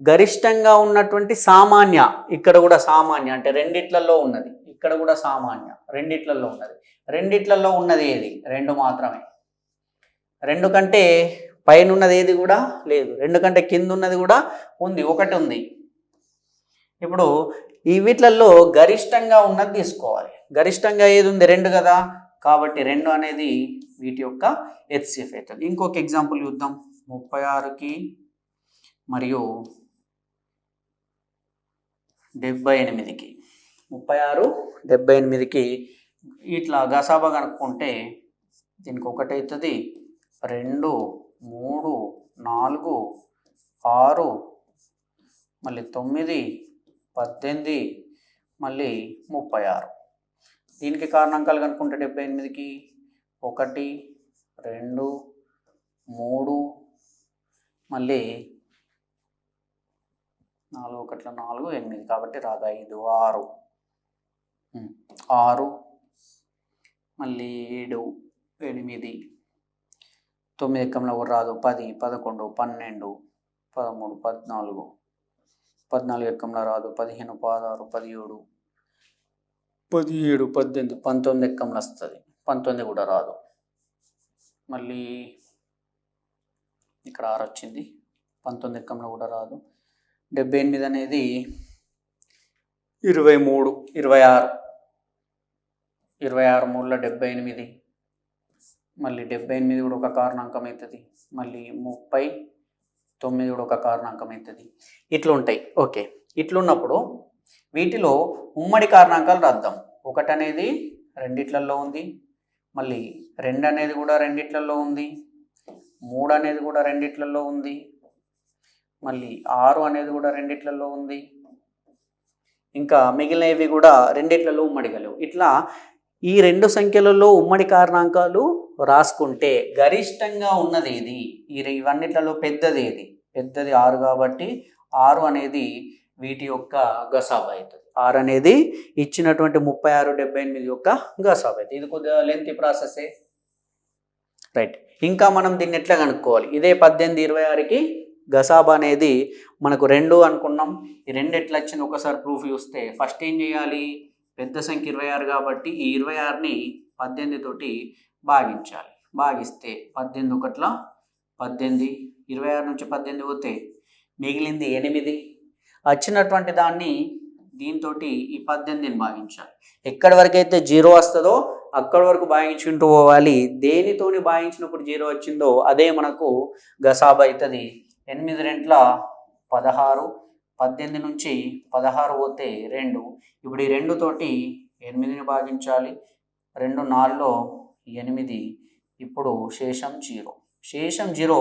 గరిష్టంగా ఉన్నటువంటి సామాన్య, ఇక్కడ కూడా సామాన్య అంటే రెండిట్లలో ఉన్నది, ఇక్కడ కూడా సామాన్య రెండిట్లలో ఉన్నది. రెండిట్లలో ఉన్నది ఏది? 2 మాత్రమే. 2 కంటే పైన ఉన్నది ఏది కూడా లేదు, 2 కంటే కింద ఉన్నది కూడా ఉంది, 1 ఉంది. ఇప్పుడు ఈ వీటిలలో గరిష్టంగా ఉన్నది తీసుకోవాలి. గరిష్టంగా ఏది ఉంది? 2 కదా, కాబట్టి 2 అనేది వీటి యొక్క హెచ్సిఎఫ్ అవుతుంది. ఇంకొక ఎగ్జాంపుల్ చూద్దాం. 36కి మరియు 78కి, 36 78కి ఇట్లా గసాబా కనుక్కుంటే దీనికి 1 అవుతుంది, 2 3 4 6 మళ్ళీ 9 18 మళ్ళీ 36. దీనికి కారణాంకాలు కనుక్కుంటే 78కి 1 2 3 మళ్ళీ 4 1 4 8 కాబట్టి రాదు 5 6 6 మళ్ళీ 7 8 9 ఎక్కంలో కూడా రాదు 10 11 12 13 14 14 ఎక్కంలో రాదు 15 16 17 17 18 19 ఎక్కంలో వస్తుంది 19 కూడా రాదు. మళ్ళీ ఇక్కడ 6 వచ్చింది 19 ఎక్కంలో కూడా రాదు. 78 అనేది 23 26 26 3లో 78 మళ్ళీ 78 కూడా ఒక కారణాంకం అవుతుంది. మళ్ళీ 39 కూడా ఒక కారణాంకం అవుతుంది. ఇట్లా ఉంటాయి. ఓకే, ఇట్లున్నప్పుడు వీటిలో ఉమ్మడి కారణాంకాలు రాద్దాం. 1 అనేది రెండిట్లలో ఉంది, మళ్ళీ 2 అనేది కూడా రెండిట్లలో ఉంది, 3 అనేది కూడా రెండిట్లలో ఉంది, మళ్ళీ 6 అనేది కూడా రెండిట్లలో ఉంది, ఇంకా మిగిలినవి కూడా రెండిట్లలో ఉమ్మడి గలవు. ఇట్లా ఈ 2 సంఖ్యలలో ఉమ్మడి కారణాంకాలు రాసుకుంటే గరిష్టంగా ఉన్నది ఏది, ఇవన్నిట్లలో పెద్దది ఏది, పెద్దది 6 కాబట్టి 6 అనేది వీటి యొక్క గసాబా అవుతుంది. 6 అనేది ఇచ్చినటువంటి 36 78 యొక్క గసాబా అవుతుంది. ఇది కొద్దిగా లెంతీ ప్రాసెసే, రైట్. ఇంకా మనం దీన్ని ఎట్లా కనుక్కోవాలి, ఇదే 18 26కి గసాబా అనేది మనకు 2 అనుకున్నాం. ఈ 2 ఎట్లా వచ్చింది ఒకసారి ప్రూఫ్ చూస్తే ఫస్ట్ ఏం చేయాలి, పెద్ద సంఖ్య 26 కాబట్టి ఈ 26ని 18 తోటి భాగించాలి. భాగిస్తే 18 1 18, 26 నుంచి 18 పోతే మిగిలింది 8. వచ్చినటువంటి దాన్ని దీంతో ఈ 18ని భాగించాలి. ఎక్కడి వరకు అయితే 0 వస్తుందో అక్కడి వరకు భాగించుకుంటూ పోవాలి. దేనితోని భాగించినప్పుడు 0 వచ్చిందో అదే మనకు గసాబా అవుతుంది. 8 2 16, 18 నుంచి 16 పోతే 2. ఇప్పుడు ఈ 2 తోటి 8ని భాగించాలి. 2 4లో 8, ఇప్పుడు శేషం 0. శేషం 0.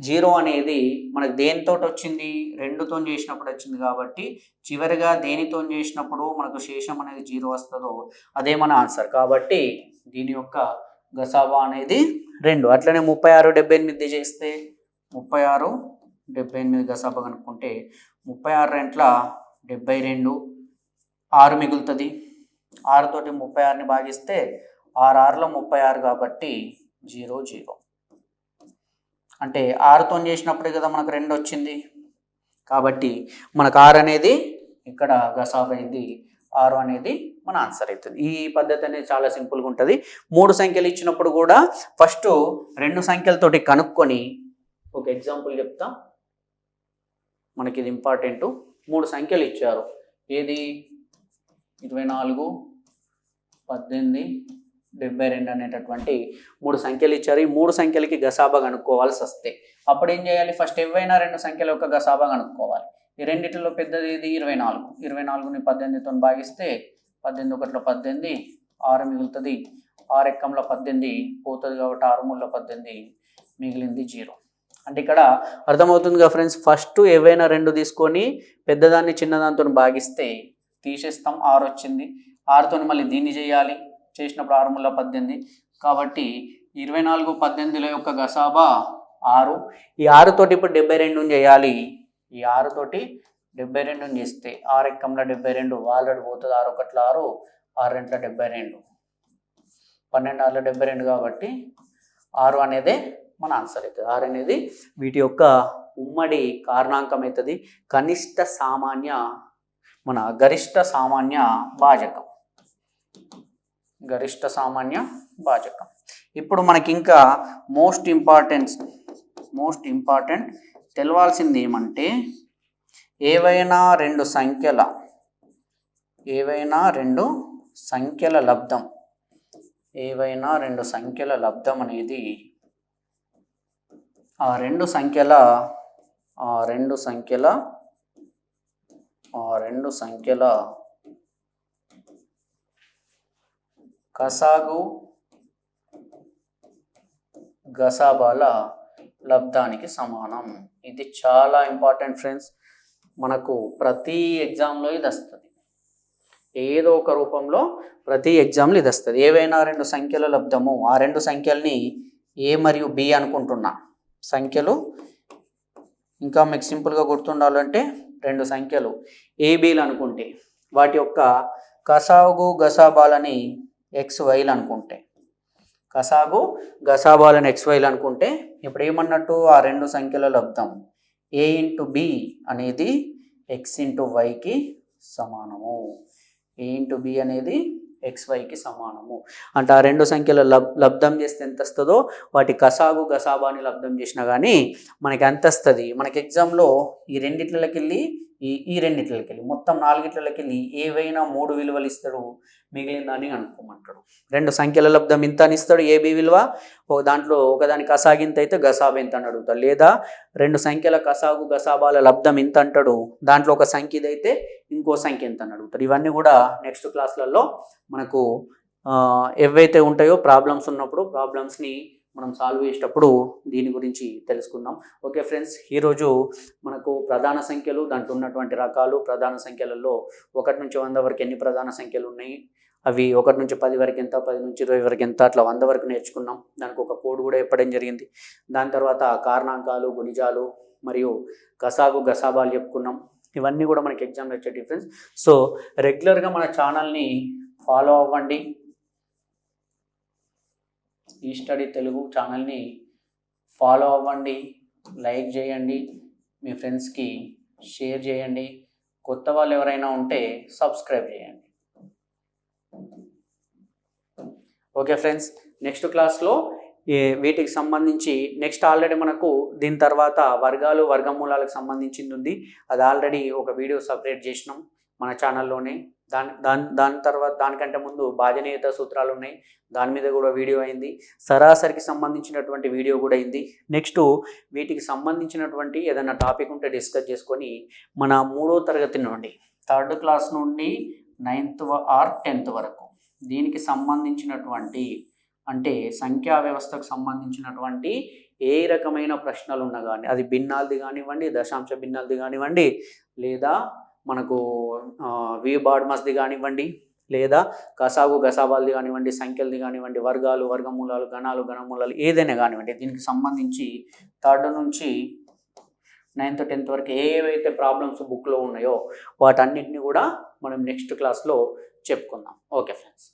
0 అనేది మనకు దేనితో వచ్చింది, 2తో చేసినప్పుడు వచ్చింది కాబట్టి చివరిగా దేనితో చేసినప్పుడు మనకు శేషం అనేది 0 వస్తుందో అదే మన ఆన్సర్. కాబట్టి దీని యొక్క గసాబా అనేది 2. అట్లనే 36 78 చేస్తే 36 78 గసాబా కనుక్కుంటే 36 2 72, 6 మిగులుతుంది. 6 తోటి 36ని భాగిస్తే 6 6లో 36 కాబట్టి 0 0. అంటే 6తో చేసినప్పుడే కదా మనకు 2 వచ్చింది కాబట్టి మనకు 6 అనేది ఇక్కడ గసాబా అయింది. 6 అనేది మన ఆన్సర్ అవుతుంది. ఈ పద్ధతి అనేది చాలా సింపుల్గా ఉంటుంది. 3 సంఖ్యలు ఇచ్చినప్పుడు కూడా ఫస్ట్ 2 సంఖ్యలతోటి కనుక్కొని ఒక ఎగ్జాంపుల్ చెప్తా. మనకి ఇది ఇంపార్టెంట్. 3 సంఖ్యలు ఇచ్చారు, ఏది 24 18 72 అనేటటువంటి 3 సంఖ్యలు ఇచ్చారు. ఈ 3 సంఖ్యలకి గసాబా కనుక్కోవాల్సి వస్తే అప్పుడు ఏం చేయాలి, ఫస్ట్ ఏవైనా 2 సంఖ్యల యొక్క గసాబా కనుక్కోవాలి. ఈ రెండిట్లో పెద్దది ఇది 24. 24ని 18తో భాగిస్తే 18 1 18, 6 మిగులుతుంది. 6 ఎక్కంలో 18 పోతుంది కాబట్టి 6 3లో 18, మిగిలింది 0. అంటే ఇక్కడ అర్థమవుతుందిగా ఫ్రెండ్స్, ఫస్ట్ ఏవైనా 2 తీసుకొని పెద్దదాన్ని చిన్నదాంతో భాగిస్తే తీసేస్తాం, 6 వచ్చింది. 6తో మళ్ళీ దీన్ని చేయాలి, చేసినప్పుడు 6 3లో 18 కాబట్టి 24 18ల యొక్క గసాబా 6. ఈ 6 తోటి ఇప్పుడు 72 చేయాలి. ఈ 6 తోటి 72 చేస్తే 6 ఎక్కంలో 72 ఆల్రెడీ పోతుంది. 6 1 6, 6 2 72, 12 6లో 72 కాబట్టి 6 అనేదే మన ఆన్సర్ అవుతుంది. 6 అనేది వీటి యొక్క ఉమ్మడి కారణాంకం అవుతుంది. కనిష్ట సామాన్య మన గరిష్ట సామాన్య భాజకం, గరిష్ట సామాన్య భాజకం. ఇప్పుడు మనకి ఇంకా మోస్ట్ ఇంపార్టెంట్ తెలవాల్సింది ఏమంటే ఏవైనా రెండు సంఖ్యల లబ్ధం అనేది ఆ రెండు సంఖ్యల కసాగు గసాబాల లబ్ధానికి సమానం. ఇది చాలా ఇంపార్టెంట్ ఫ్రెండ్స్. మనకు ప్రతి ఎగ్జామ్లో ఇది వస్తుంది, ఏదో ఒక రూపంలో ప్రతి ఎగ్జామ్లో ఇది వస్తుంది. ఏవైనా 2 సంఖ్యల లబ్ధము, ఆ 2 సంఖ్యల్ని ఏ మరియు బి అనుకుంటున్నా సంఖ్యలు. ఇంకా మీకు సింపుల్గా గుర్తుండాలంటే రెండు సంఖ్యలు ఏబీలు అనుకుంటే వాటి యొక్క కసాగు గసాబాలని XYలు అనుకుంటే కసాగు గసాబాలని XYలు అనుకుంటే ఇప్పుడు ఏమన్నట్టు ఆ రెండు సంఖ్యల లబ్ధం A ఇంటూ B అనేది X ఇంటూ Yకి సమానము. A ఇంటూ B అనేది XYకి సమానము అంటే ఆ రెండు సంఖ్యల లబ్ధం చేస్తే ఎంత వస్తుందో వాటి కసాగు గసాబాని లబ్ధం చేసినా కానీ మనకి ఎంత వస్తుంది. మనకి ఎగ్జామ్లో ఈ రెండిట్లకి వెళ్ళి ఈ రెండిట్లకి వెళ్ళి మొత్తం నాలుగిట్లకి వెళ్ళి ఏవైనా 3 విలువలు ఇస్తాడు, మిగిలిందని అనుకోమంటాడు. రెండు సంఖ్యల లబ్ధం ఇంత అని ఇస్తాడు ఏబీ విలువ, దాంట్లో ఒకదాని కసాగు ఇంత అయితే గసాబు ఎంత అని అడుగుతాడు. లేదా రెండు సంఖ్యల కసాగు గసాబాల లబ్ధం ఇంత అంటాడు, దాంట్లో ఒక సంఖ్య ఇదైతే ఇంకో సంఖ్య ఎంత అని అడుగుతాడు. ఇవన్నీ కూడా నెక్స్ట్ క్లాస్లలో మనకు ఏవైతే ఉంటాయో ప్రాబ్లమ్స్ ఉన్నప్పుడు ప్రాబ్లమ్స్ని మనం సాల్వ్ చేసేటప్పుడు దీని గురించి తెలుసుకుందాం. ఓకే ఫ్రెండ్స్, ఈరోజు మనకు ప్రధాన సంఖ్యలు, దాంట్లో ఉన్నటువంటి రకాలు, ప్రధాన సంఖ్యలలో 1 నుంచి 100 వరకు ఎన్ని ప్రధాన సంఖ్యలు ఉన్నాయి, అవి 1 నుంచి 10 వరకు ఎంత, 10 నుంచి 20 వరకు ఎంత, అట్లా 100 వరకు నేర్చుకున్నాం. దానికి ఒక కోడ్ కూడా చెప్పడం జరిగింది. దాని తర్వాత కారణాంకాలు, గుణిజాలు మరియు కసాగు గసాబాలు చెప్పుకున్నాం. ఇవన్నీ కూడా మనకి ఎగ్జామ్లో వచ్చే డిఫరెన్స్. సో రెగ్యులర్గా మన ఛానల్ని ఫాలో అవ్వండి. ఈ స్టడీ తెలుగు ఛానల్ని ఫాలో అవ్వండి, లైక్ చేయండి, మీ ఫ్రెండ్స్కి షేర్ చేయండి. కొత్త వాళ్ళు ఎవరైనా ఉంటే సబ్స్క్రైబ్ చేయండి. ఓకే ఫ్రెండ్స్, నెక్స్ట్ క్లాస్లో వీటికి సంబంధించి నెక్స్ట్ ఆల్రెడీ మనకు దీని తర్వాత వర్గాలు వర్గమూలాలకు సంబంధించింది ఉంది. అది ఆల్రెడీ ఒక వీడియో సపరేట్ చేసినాం మన ఛానల్లోనే. దాని తర్వాత దానికంటే ముందు భాజనీయత సూత్రాలు ఉన్నాయి, దాని మీద కూడా వీడియో అయింది. సరాసరికి సంబంధించినటువంటి వీడియో కూడా అయింది. నెక్స్ట్ వీటికి సంబంధించినటువంటి ఏదైనా టాపిక్ ఉంటే డిస్కస్ చేసుకొని మన 3వ తరగతి నుండి 3rd క్లాస్ నుండి 9th ఆర్ 10th వరకు దీనికి సంబంధించినటువంటి అంటే సంఖ్యా వ్యవస్థకు సంబంధించినటువంటి ఏ రకమైన ప్రశ్నలు ఉన్నా కానీ, అది భిన్నాలది కానివ్వండి, దశాంశ భిన్నాలది కానివ్వండి, లేదా మనకు వి బాడ్మస్ది కానివ్వండి, లేదా కసాగు గసాబాలది కానివ్వండి, సంఖ్యలది కానివ్వండి, వర్గాలు వర్గమూలాలు, గణాలు గణమూలాలు, ఏదైనా కానివ్వండి, దీనికి సంబంధించి 3rd నుంచి 9th 10th వరకు ఏవైతే ప్రాబ్లమ్స్ బుక్లో ఉన్నాయో వాటన్నిటిని కూడా మనం నెక్స్ట్ క్లాస్లో చెప్పుకుందాం. Okay friends.